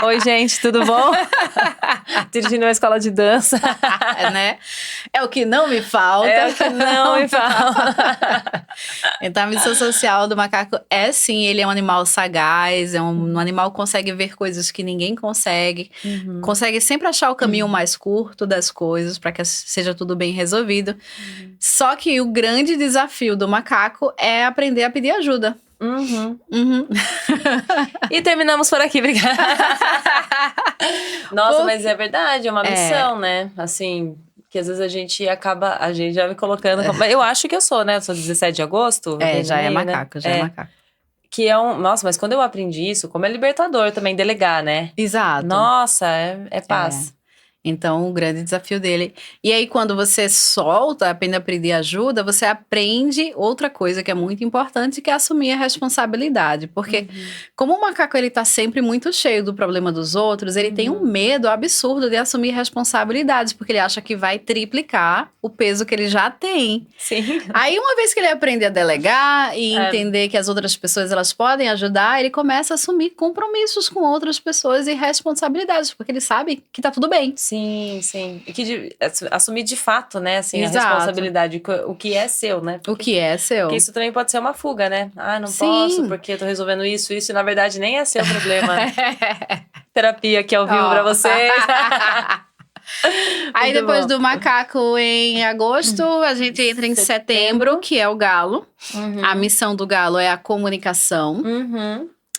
Oi, gente, tudo bom? Dirigindo uma escola de dança.
Né? É o que não me falta. Então, a missão social do macaco é sim, ele é um animal sagaz, é um animal que consegue ver coisas que ninguém consegue. Consegue sempre achar o caminho mais curto das coisas para que seja tudo bem resolvido. Só que o grande desafio do macaco é aprender a pedir ajuda.
E terminamos por aqui, obrigada. Nossa, mas é verdade, é uma missão, né? Assim, que às vezes a gente já me colocando como... Eu acho que eu sou, né? Eu sou 17 de agosto.
Já é macaco, né? É macaco.
Que é Nossa, mas quando eu aprendi isso, como é libertador também delegar, né?
Exato.
Nossa, é paz.
Então, o grande desafio dele. E aí, quando você solta, aprende a pedir ajuda, você aprende outra coisa que é muito importante, que é assumir a responsabilidade. Porque, como o macaco ele tá sempre muito cheio do problema dos outros, ele tem um medo absurdo de assumir responsabilidades, porque ele acha que vai triplicar o peso que ele já tem.
Sim.
Aí, uma vez que ele aprende a delegar e entender que as outras pessoas elas podem ajudar, ele começa a assumir compromissos com outras pessoas e responsabilidades, porque ele sabe que tá tudo bem.
Sim. Assumir de fato, né, assim,
Exato.
a responsabilidade, o que é seu, né?
O que é seu.
Porque isso também pode ser uma fuga, né? Não posso, porque eu tô resolvendo isso, e na verdade nem é seu problema. Terapia aqui ao vivo pra vocês.
Aí depois do macaco em agosto, a gente entra em setembro, que é o galo. A missão do galo é a comunicação.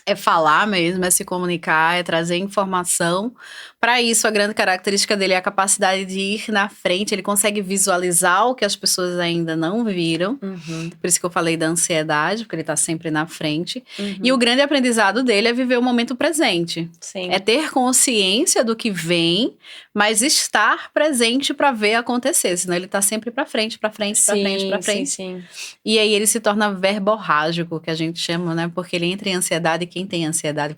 É falar mesmo, é se comunicar, é trazer informação. Para isso, a grande característica dele é a capacidade de ir na frente. Ele consegue visualizar o que as pessoas ainda não viram. Por isso que eu falei da ansiedade, porque ele está sempre na frente. E o grande aprendizado dele é viver o momento presente.
Sim.
É ter consciência do que vem, mas estar presente para ver acontecer. Senão ele está sempre para frente.
Sim.
E aí ele se torna verborrágico, que a gente chama, né? Porque ele entra em ansiedade, e quem tem ansiedade...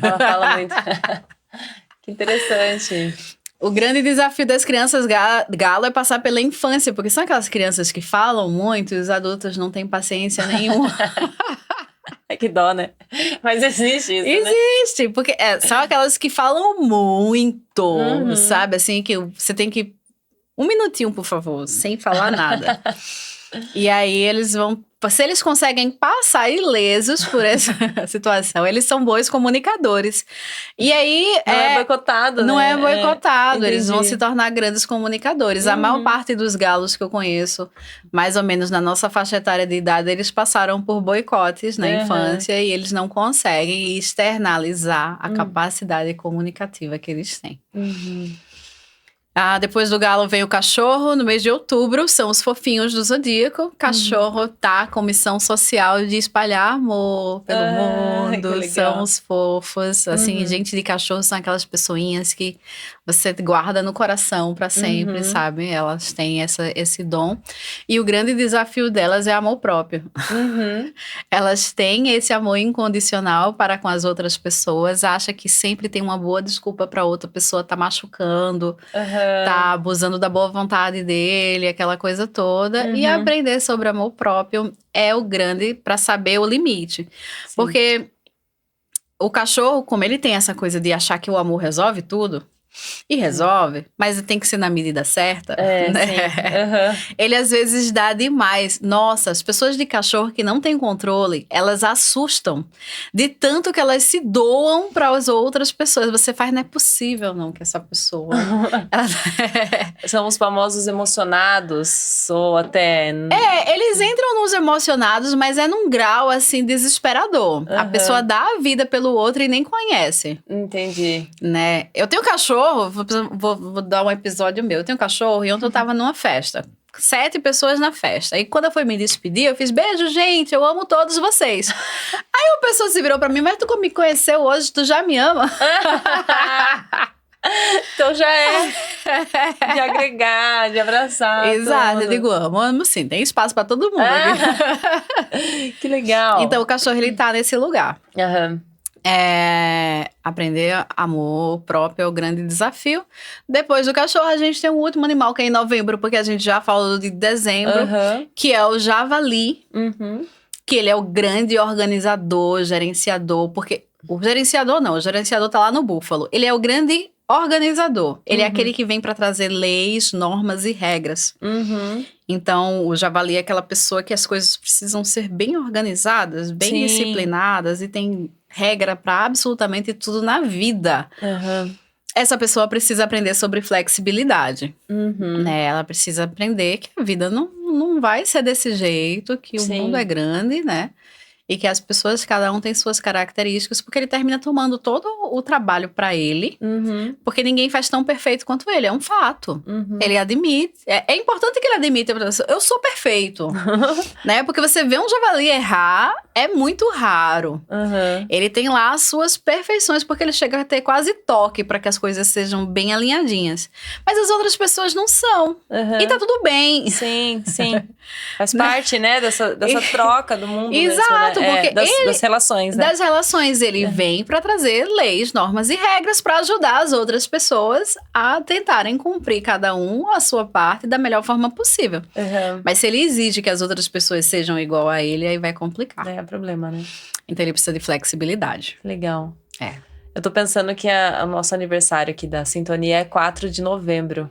Ela fala muito. Que interessante.
O grande desafio das crianças galo é passar pela infância, porque são aquelas crianças que falam muito e os adultos não têm paciência nenhuma.
Que dó, né? Mas existe isso,
Existe, né? Porque são aquelas que falam muito, sabe? Assim, que você tem que... 1 minutinho, por favor, sem falar nada. E aí eles vão se eles conseguem passar ilesos por essa situação, eles são bons comunicadores. E aí...
Não é boicotado,
Não
né?
é boicotado, eles vão
entendi.
se tornar grandes comunicadores. A maior parte dos galos que eu conheço, mais ou menos na nossa faixa etária de idade, eles passaram por boicotes na infância e eles não conseguem externalizar a capacidade comunicativa que eles têm. Depois do galo vem o cachorro, no mês de outubro, são os fofinhos do zodíaco. Cachorro tá com missão social de espalhar amor pelo mundo, são os fofos. Assim, gente de cachorro são aquelas pessoinhas que você guarda no coração pra sempre, sabe? Elas têm esse dom. E o grande desafio delas é amor próprio. Elas têm esse amor incondicional para com as outras pessoas, acha que sempre tem uma boa desculpa pra outra pessoa tá machucando, tá abusando da boa vontade dele, aquela coisa toda. E aprender sobre amor próprio é o grande pra saber o limite. Sim. Porque o cachorro, como ele tem essa coisa de achar que o amor resolve tudo, e resolve, mas tem que ser na medida certa, né? Ele às vezes dá demais. Nossa, as pessoas de cachorro que não têm controle, elas assustam de tanto que elas se doam para as outras pessoas. Você faz, não é possível não que essa pessoa...
São os famosos emocionados, ou até...
eles entram nos emocionados, mas é num grau, assim, desesperador. A pessoa dá a vida pelo outro e nem conhece.
Entendi.
Né? Eu tenho cachorro, vou dar um episódio meu. Eu tenho cachorro e ontem eu tava numa festa. 7 pessoas na festa. E quando eu fui me despedir, eu fiz beijo, gente, eu amo todos vocês. Aí uma pessoa se virou pra mim, mas tu me conheceu hoje, tu já me ama?
Então já é de agregar, de abraçar.
Exato,
tudo.
eu digo, amo sim, tem espaço pra todo mundo aqui.
Que legal.
Então o cachorro, ele tá nesse lugar. Aprender amor próprio é o grande desafio. Depois do cachorro, a gente tem um último animal que é em novembro, porque a gente já falou de dezembro, que é o javali, que ele é o grande organizador, gerenciador, porque o gerenciador tá lá no búfalo. Ele é o grande organizador. Ele é aquele que vem para trazer leis, normas e regras. Então, o javali é aquela pessoa que as coisas precisam ser bem organizadas, bem disciplinadas e tem regra para absolutamente tudo na vida. Essa pessoa precisa aprender sobre flexibilidade, né? Ela precisa aprender que a vida não vai ser desse jeito, que o mundo é grande, né? E que as pessoas, cada um tem suas características, porque ele termina tomando todo o trabalho pra ele, porque ninguém faz tão perfeito quanto ele, é um fato. Ele admite, é importante que ele admita, eu sou perfeito, né? Porque você vê um javali errar, é muito raro. Ele tem lá as suas perfeições, porque ele chega a ter quase toque para que as coisas sejam bem alinhadinhas. Mas as outras pessoas não são. E tá tudo bem.
Sim. Faz parte, né, dessa troca do mundo.
Exato.
Mesmo, né?
Porque
das relações, né?
Das relações, ele vem para trazer leis, normas e regras para ajudar as outras pessoas a tentarem cumprir cada um a sua parte da melhor forma possível. Mas se ele exige que as outras pessoas sejam igual a ele, aí vai complicar.
É problema, né?
Então ele precisa de flexibilidade.
Legal. Eu tô pensando que o nosso aniversário aqui da Sintonia é 4 de novembro.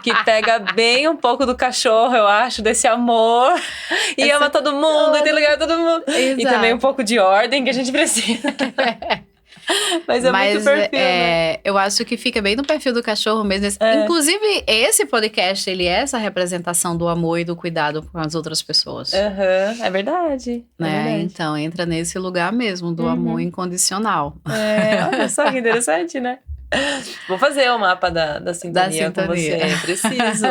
Que pega bem um pouco do cachorro, eu acho, desse amor. E ama todo mundo, e tem lugar pra todo mundo. Exato. E também um pouco de ordem que a gente precisa. Mas muito perfil, né?
Eu acho que fica bem no perfil do cachorro mesmo. Inclusive, esse podcast, ele é essa representação do amor e do cuidado com as outras pessoas.
É verdade.
Né? Então, entra nesse lugar mesmo, do amor incondicional.
Olha só que interessante, né? Vou fazer o mapa da sintonia com você. Preciso.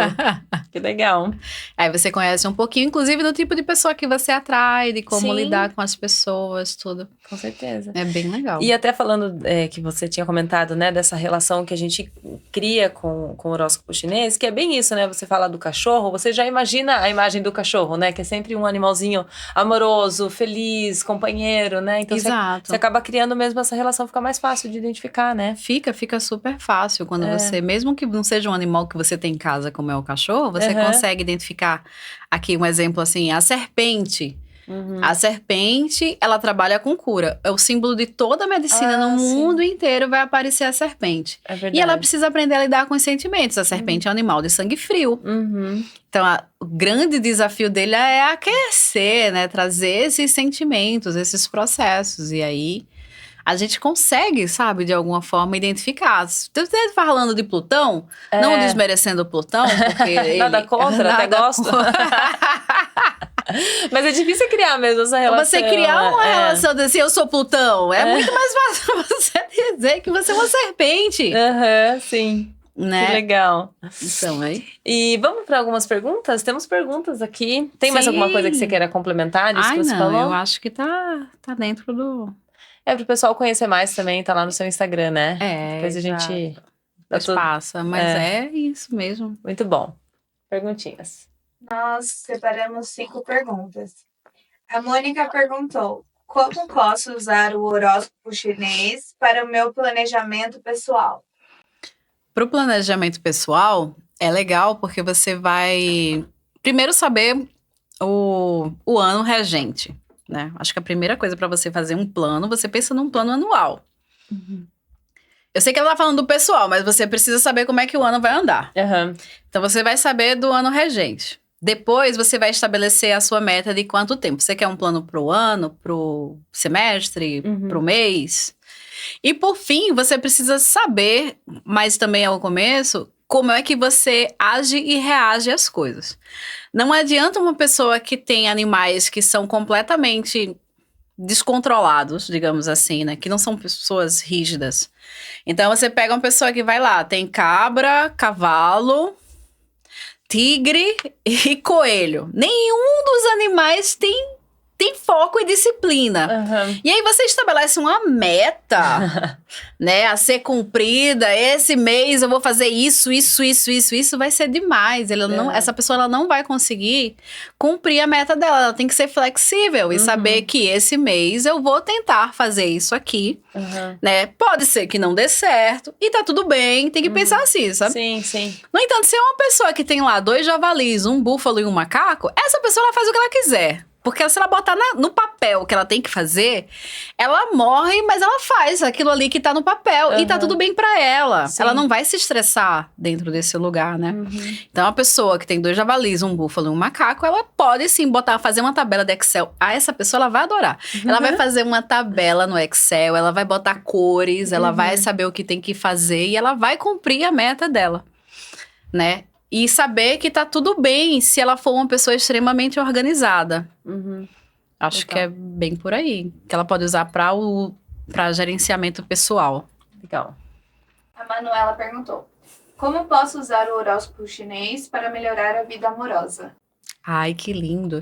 Que legal.
Aí você conhece um pouquinho, inclusive, do tipo de pessoa que você atrai, de como lidar com as pessoas, tudo.
Com certeza.
É bem legal.
E até falando que você tinha comentado, né, dessa relação que a gente cria com o horóscopo chinês, que é bem isso, né? Você fala do cachorro, você já imagina a imagem do cachorro, né? Que é sempre um animalzinho amoroso, feliz, companheiro, né? Então você acaba criando mesmo essa relação, fica mais fácil de identificar, né?
Fica super fácil quando você, mesmo que não seja um animal que você tem em casa, como é o cachorro, você consegue identificar aqui um exemplo assim, a serpente. A serpente, ela trabalha com cura. É o símbolo de toda a medicina no mundo inteiro, vai aparecer a serpente.
É verdade.
E ela precisa aprender a lidar com os sentimentos. A serpente é um animal de sangue frio. Então, o grande desafio dele é aquecer, né? Trazer esses sentimentos, esses processos. E aí, a gente consegue, sabe, de alguma forma, identificar. Você falando de Plutão, não desmerecendo o Plutão, porque
Nada contra, até gosto. Mas é difícil criar mesmo essa relação.
Você criar uma relação de assim, eu sou Plutão, é muito mais fácil você dizer que você é uma serpente.
Sim.
Né?
Que legal.
Então, aí.
E vamos para algumas perguntas? Temos perguntas aqui. Tem mais alguma coisa que você queira complementar disso que você falou?
Eu acho que tá dentro do...
É pro pessoal conhecer mais também, tá lá no seu Instagram, né? Depois a gente...
passa, mas é isso mesmo.
Muito bom. Perguntinhas.
Nós separamos 5 perguntas. A Mônica perguntou: como posso usar o horóscopo chinês para o meu planejamento pessoal?
Para o planejamento pessoal, é legal porque você vai primeiro saber o ano regente, né? Acho que a primeira coisa para você fazer um plano, você pensa num plano anual. Eu sei que ela tá falando do pessoal, mas você precisa saber como é que o ano vai andar. Então, você vai saber do ano regente. Depois, você vai estabelecer a sua meta de quanto tempo. Você quer um plano pro ano, pro semestre, pro mês? E, por fim, você precisa saber, mas também ao começo, como é que você age e reage às coisas. Não adianta uma pessoa que tem animais que são completamente descontrolados, digamos assim, né? Que não são pessoas rígidas. Então, você pega uma pessoa que vai lá, tem cabra, cavalo, tigre e coelho. Nenhum dos animais tem foco e disciplina. E aí você estabelece uma meta, né, a ser cumprida. Esse mês eu vou fazer isso vai ser demais. Essa pessoa ela não vai conseguir cumprir a meta dela. Ela tem que ser flexível e saber que esse mês eu vou tentar fazer isso aqui, né? Pode ser que não dê certo e tá tudo bem. Tem que pensar assim, sabe?
Sim.
No entanto, se é uma pessoa que tem lá 2 javalis, um búfalo e um macaco, essa pessoa ela faz o que ela quiser. Porque se ela botar no papel o que ela tem que fazer, ela morre, mas ela faz aquilo ali que tá no papel. E tá tudo bem pra ela.
Sim.
Ela não vai se estressar dentro desse lugar, né? Então, a pessoa que tem 2 javalis, um búfalo e um macaco, ela pode sim fazer uma tabela de Excel. Essa pessoa, ela vai adorar. Ela vai fazer uma tabela no Excel, ela vai botar cores, ela vai saber o que tem que fazer e ela vai cumprir a meta dela, né? E saber que tá tudo bem se ela for uma pessoa extremamente organizada. Acho que é bem por aí. Que ela pode usar para gerenciamento pessoal.
Legal.
A Manuela perguntou: como posso usar o horóscopo chinês para melhorar a vida amorosa?
Ai, que lindo.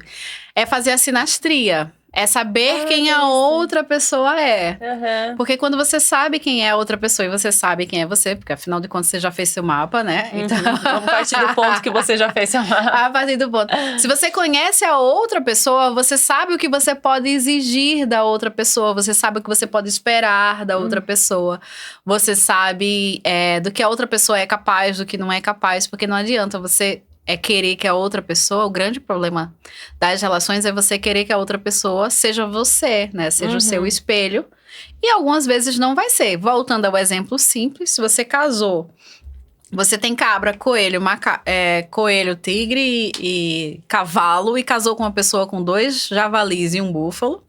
É fazer a sinastria. É saber quem a outra pessoa é. Porque quando você sabe quem é a outra pessoa e você sabe quem é você, porque afinal de contas você já fez seu mapa, né?
Então, vamos partir do ponto que você já fez seu mapa.
A partir do ponto. Se você conhece a outra pessoa, você sabe o que você pode exigir da outra pessoa, você sabe o que você pode esperar da outra pessoa, você sabe do que a outra pessoa é capaz, do que não é capaz, porque não adianta você querer que a outra pessoa, o grande problema das relações é você querer que a outra pessoa seja você, né? Seja o seu espelho. E algumas vezes não vai ser. Voltando ao exemplo simples, se você casou, você tem cabra, coelho, coelho, tigre e cavalo e casou com uma pessoa com 2 javalis e um búfalo,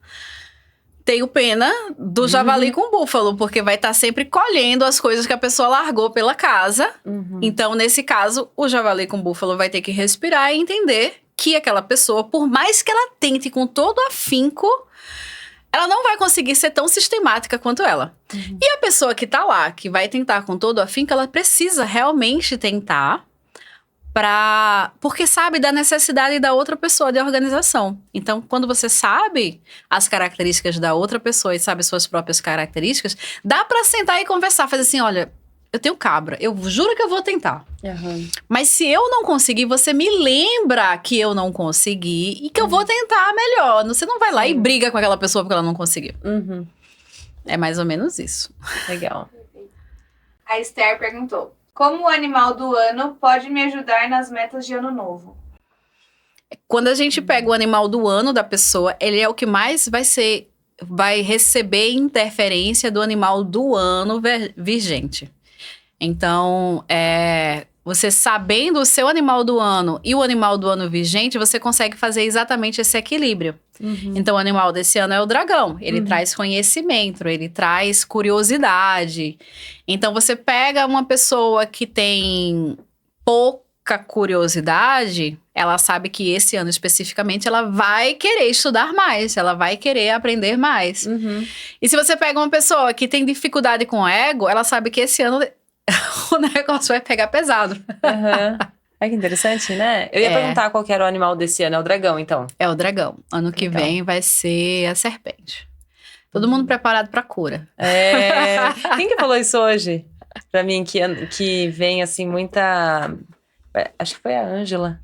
tenho pena do javali com o búfalo, porque vai estar sempre colhendo as coisas que a pessoa largou pela casa. Então, nesse caso, o javali com o búfalo vai ter que respirar e entender que aquela pessoa, por mais que ela tente com todo afinco, ela não vai conseguir ser tão sistemática quanto ela. E a pessoa que tá lá, que vai tentar com todo afinco, ela precisa realmente tentar porque sabe da necessidade da outra pessoa de organização. Então, quando você sabe as características da outra pessoa e sabe suas próprias características, dá pra sentar e conversar, fazer assim, olha, eu tenho cabra, eu juro que eu vou tentar. Mas se eu não conseguir, você me lembra que eu não consegui e que eu vou tentar melhor. Você não vai lá e briga com aquela pessoa porque ela não conseguiu. É mais ou menos isso.
Legal.
A Esther perguntou: como o animal do ano pode me ajudar nas metas de ano novo?
Quando a gente pega o animal do ano da pessoa, ele é o que mais vai receber interferência do animal do ano vigente. Então, você sabendo o seu animal do ano e o animal do ano vigente, você consegue fazer exatamente esse equilíbrio. Então, o animal desse ano é o dragão. Ele traz conhecimento, ele traz curiosidade. Então, você pega uma pessoa que tem pouca curiosidade, ela sabe que esse ano especificamente ela vai querer estudar mais, ela vai querer aprender mais. E se você pega uma pessoa que tem dificuldade com ego, ela sabe que esse ano o negócio vai pegar pesado.
Olha que interessante, né? Eu ia perguntar qual que era o animal desse ano. É o dragão, então.
É o dragão. Ano que vem vai ser a serpente. Todo mundo preparado pra cura.
Quem que falou isso hoje? Pra mim, que vem, assim, muita... Acho que foi a Ângela.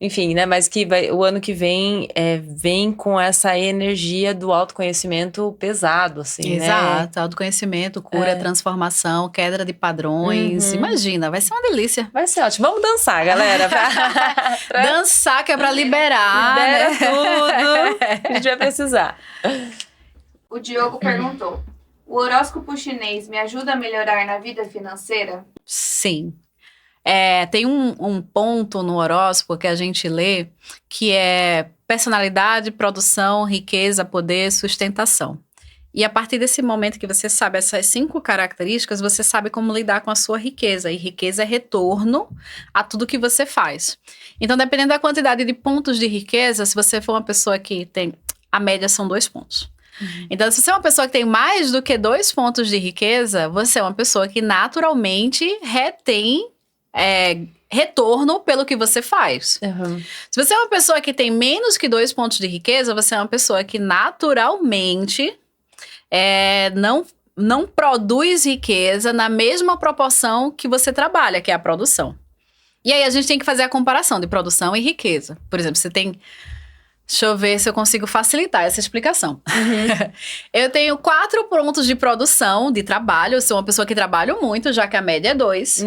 Enfim, né? Mas que o ano que vem vem com essa energia do autoconhecimento pesado, assim, né?
Exato. Autoconhecimento, cura, transformação, quebra de padrões. Imagina, vai ser uma delícia.
Vai ser ótimo. Vamos dançar, galera.
Dançar que é pra liberar,
Libera
né?
tudo que a gente vai precisar.
O Diogo perguntou: o horóscopo chinês me ajuda a melhorar na vida financeira?
Sim. Tem um ponto no horóscopo que a gente lê que é personalidade, produção, riqueza, poder, sustentação. E a partir desse momento que você sabe essas 5 características, você sabe como lidar com a sua riqueza. E riqueza é retorno a tudo que você faz. Então, dependendo da quantidade de pontos de riqueza, se você for uma pessoa que tem... A média são 2 pontos. Então, se você é uma pessoa que tem mais do que 2 pontos de riqueza, você é uma pessoa que naturalmente retém retorno pelo que você faz. Se você é uma pessoa que tem menos que 2 pontos de riqueza, você é uma pessoa que naturalmente não produz riqueza na mesma proporção que você trabalha, que é a produção. E aí a gente tem que fazer a comparação de produção e riqueza. Por exemplo, você tem... Deixa eu ver se eu consigo facilitar essa explicação. Eu tenho 4 pontos de produção, de trabalho. Eu sou uma pessoa que trabalho muito, já que a média é 2.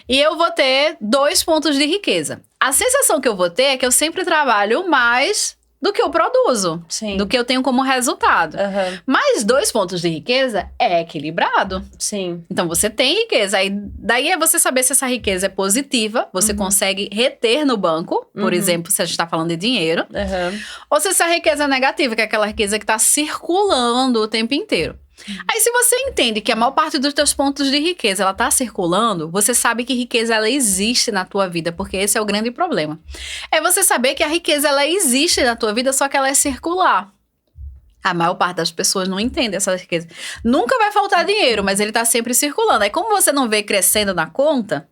E eu vou ter 2 pontos de riqueza. A sensação que eu vou ter é que eu sempre trabalho mais do que eu produzo.
Sim.
Do que eu tenho como resultado. Mas 2 pontos de riqueza é equilibrado.
Sim.
Então, você tem riqueza. Daí é você saber se essa riqueza é positiva. Você consegue reter no banco. Por exemplo, se a gente está falando de dinheiro. Ou se essa riqueza é negativa, que é aquela riqueza que está circulando o tempo inteiro. Aí, se você entende que a maior parte dos teus pontos de riqueza, ela tá circulando, você sabe que riqueza, ela existe na tua vida, porque esse é o grande problema. É você saber que a riqueza, ela existe na tua vida, só que ela é circular. A maior parte das pessoas não entende essa riqueza. Nunca vai faltar dinheiro, mas ele tá sempre circulando. Aí, como você não vê crescendo na conta...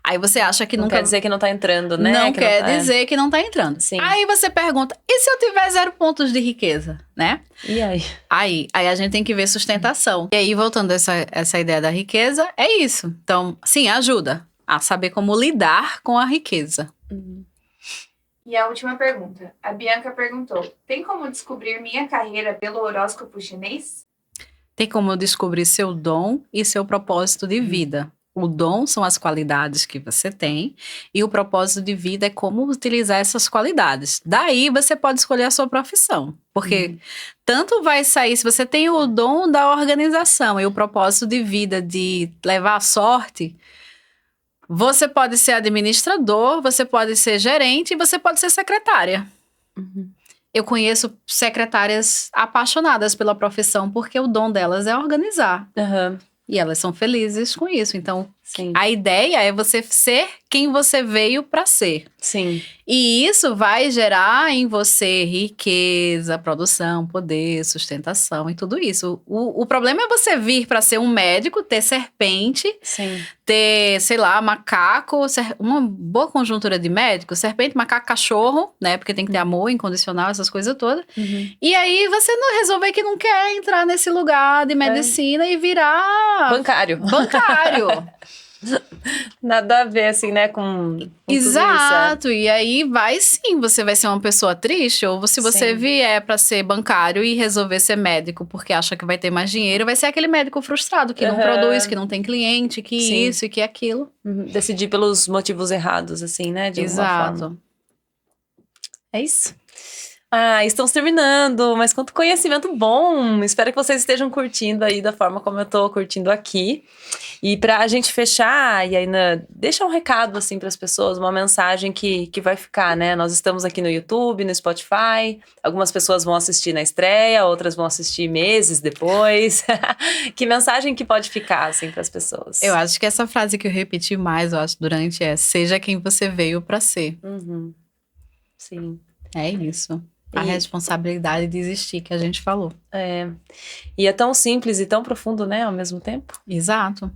Aí você acha que
não
nunca...
quer dizer que não tá entrando, né?
Não
que
quer
não tá...
dizer que não tá entrando.
Sim.
Aí você pergunta, e se eu tiver 0 pontos de riqueza, né?
E aí?
Aí a gente tem que ver sustentação. E aí, voltando a essa ideia da riqueza, é isso. Então, sim, ajuda a saber como lidar com a riqueza.
E a última pergunta. A Bianca perguntou: tem como descobrir minha carreira pelo horóscopo chinês?
Tem como descobrir seu dom e seu propósito de vida. O dom são as qualidades que você tem e o propósito de vida é como utilizar essas qualidades. Daí você pode escolher a sua profissão, porque tanto vai sair, se você tem o dom da organização e o propósito de vida de levar a sorte, você pode ser administrador, você pode ser gerente e você pode ser secretária. Eu conheço secretárias apaixonadas pela profissão porque o dom delas é organizar. E elas são felizes com isso. Então,
Sim.
A ideia é você ser quem você veio para ser.
Sim.
E isso vai gerar em você riqueza, produção, poder, sustentação e tudo isso. O problema é você vir para ser um médico, ter serpente,
Sim.
ter, sei lá, macaco, uma boa conjuntura de médico, serpente, macaco, cachorro, né? Porque tem que ter amor incondicional, essas coisas todas. E aí você não resolver que não quer entrar nesse lugar de medicina e virar
Bancário. Nada a ver, assim, né, com
Exato, e aí você vai ser uma pessoa triste, ou se você
Sim.
vier para ser bancário e resolver ser médico porque acha que vai ter mais dinheiro, vai ser aquele médico frustrado, que não produz, que não tem cliente, que
Sim.
isso e que aquilo.
Decidir pelos motivos errados, assim, né, de alguma forma.
Exato. É isso.
Estamos terminando, mas quanto conhecimento bom! Espero que vocês estejam curtindo aí da forma como eu tô curtindo aqui. E pra gente fechar, Yaina, deixa um recado assim para as pessoas, uma mensagem que vai ficar, né? Nós estamos aqui no YouTube, no Spotify, algumas pessoas vão assistir na estreia, outras vão assistir meses depois. Que mensagem que pode ficar assim para as pessoas?
Eu acho que essa frase que eu repeti mais, eu acho, durante seja quem você veio para ser.
Sim.
É isso. A responsabilidade de existir que a gente falou.
E é tão simples e tão profundo, né, ao mesmo tempo.
Exato.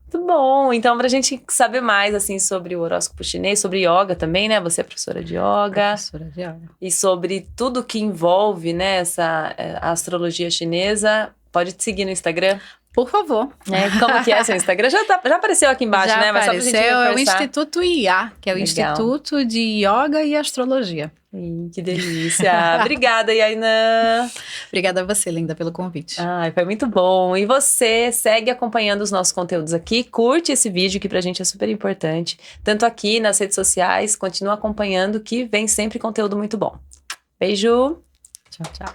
Muito bom. Então, pra gente saber mais, assim, sobre o horóscopo chinês, sobre yoga também, né? Você é professora de yoga.
Professora de yoga.
E sobre tudo que envolve, né, a astrologia chinesa. Pode te seguir no Instagram.
Por favor.
Como que é seu Instagram? Já apareceu aqui embaixo,
Já
né? Mas
apareceu,
só pra gente
é o
conversar.
Instituto IA, que é o
Legal.
Instituto de Yoga e Astrologia.
Que delícia. Obrigada, Yaina.
Obrigada a você, linda, pelo convite.
Foi muito bom. E você segue acompanhando os nossos conteúdos aqui, curte esse vídeo que pra gente é super importante. Tanto aqui nas redes sociais, continua acompanhando que vem sempre conteúdo muito bom. Beijo.
Tchau, tchau.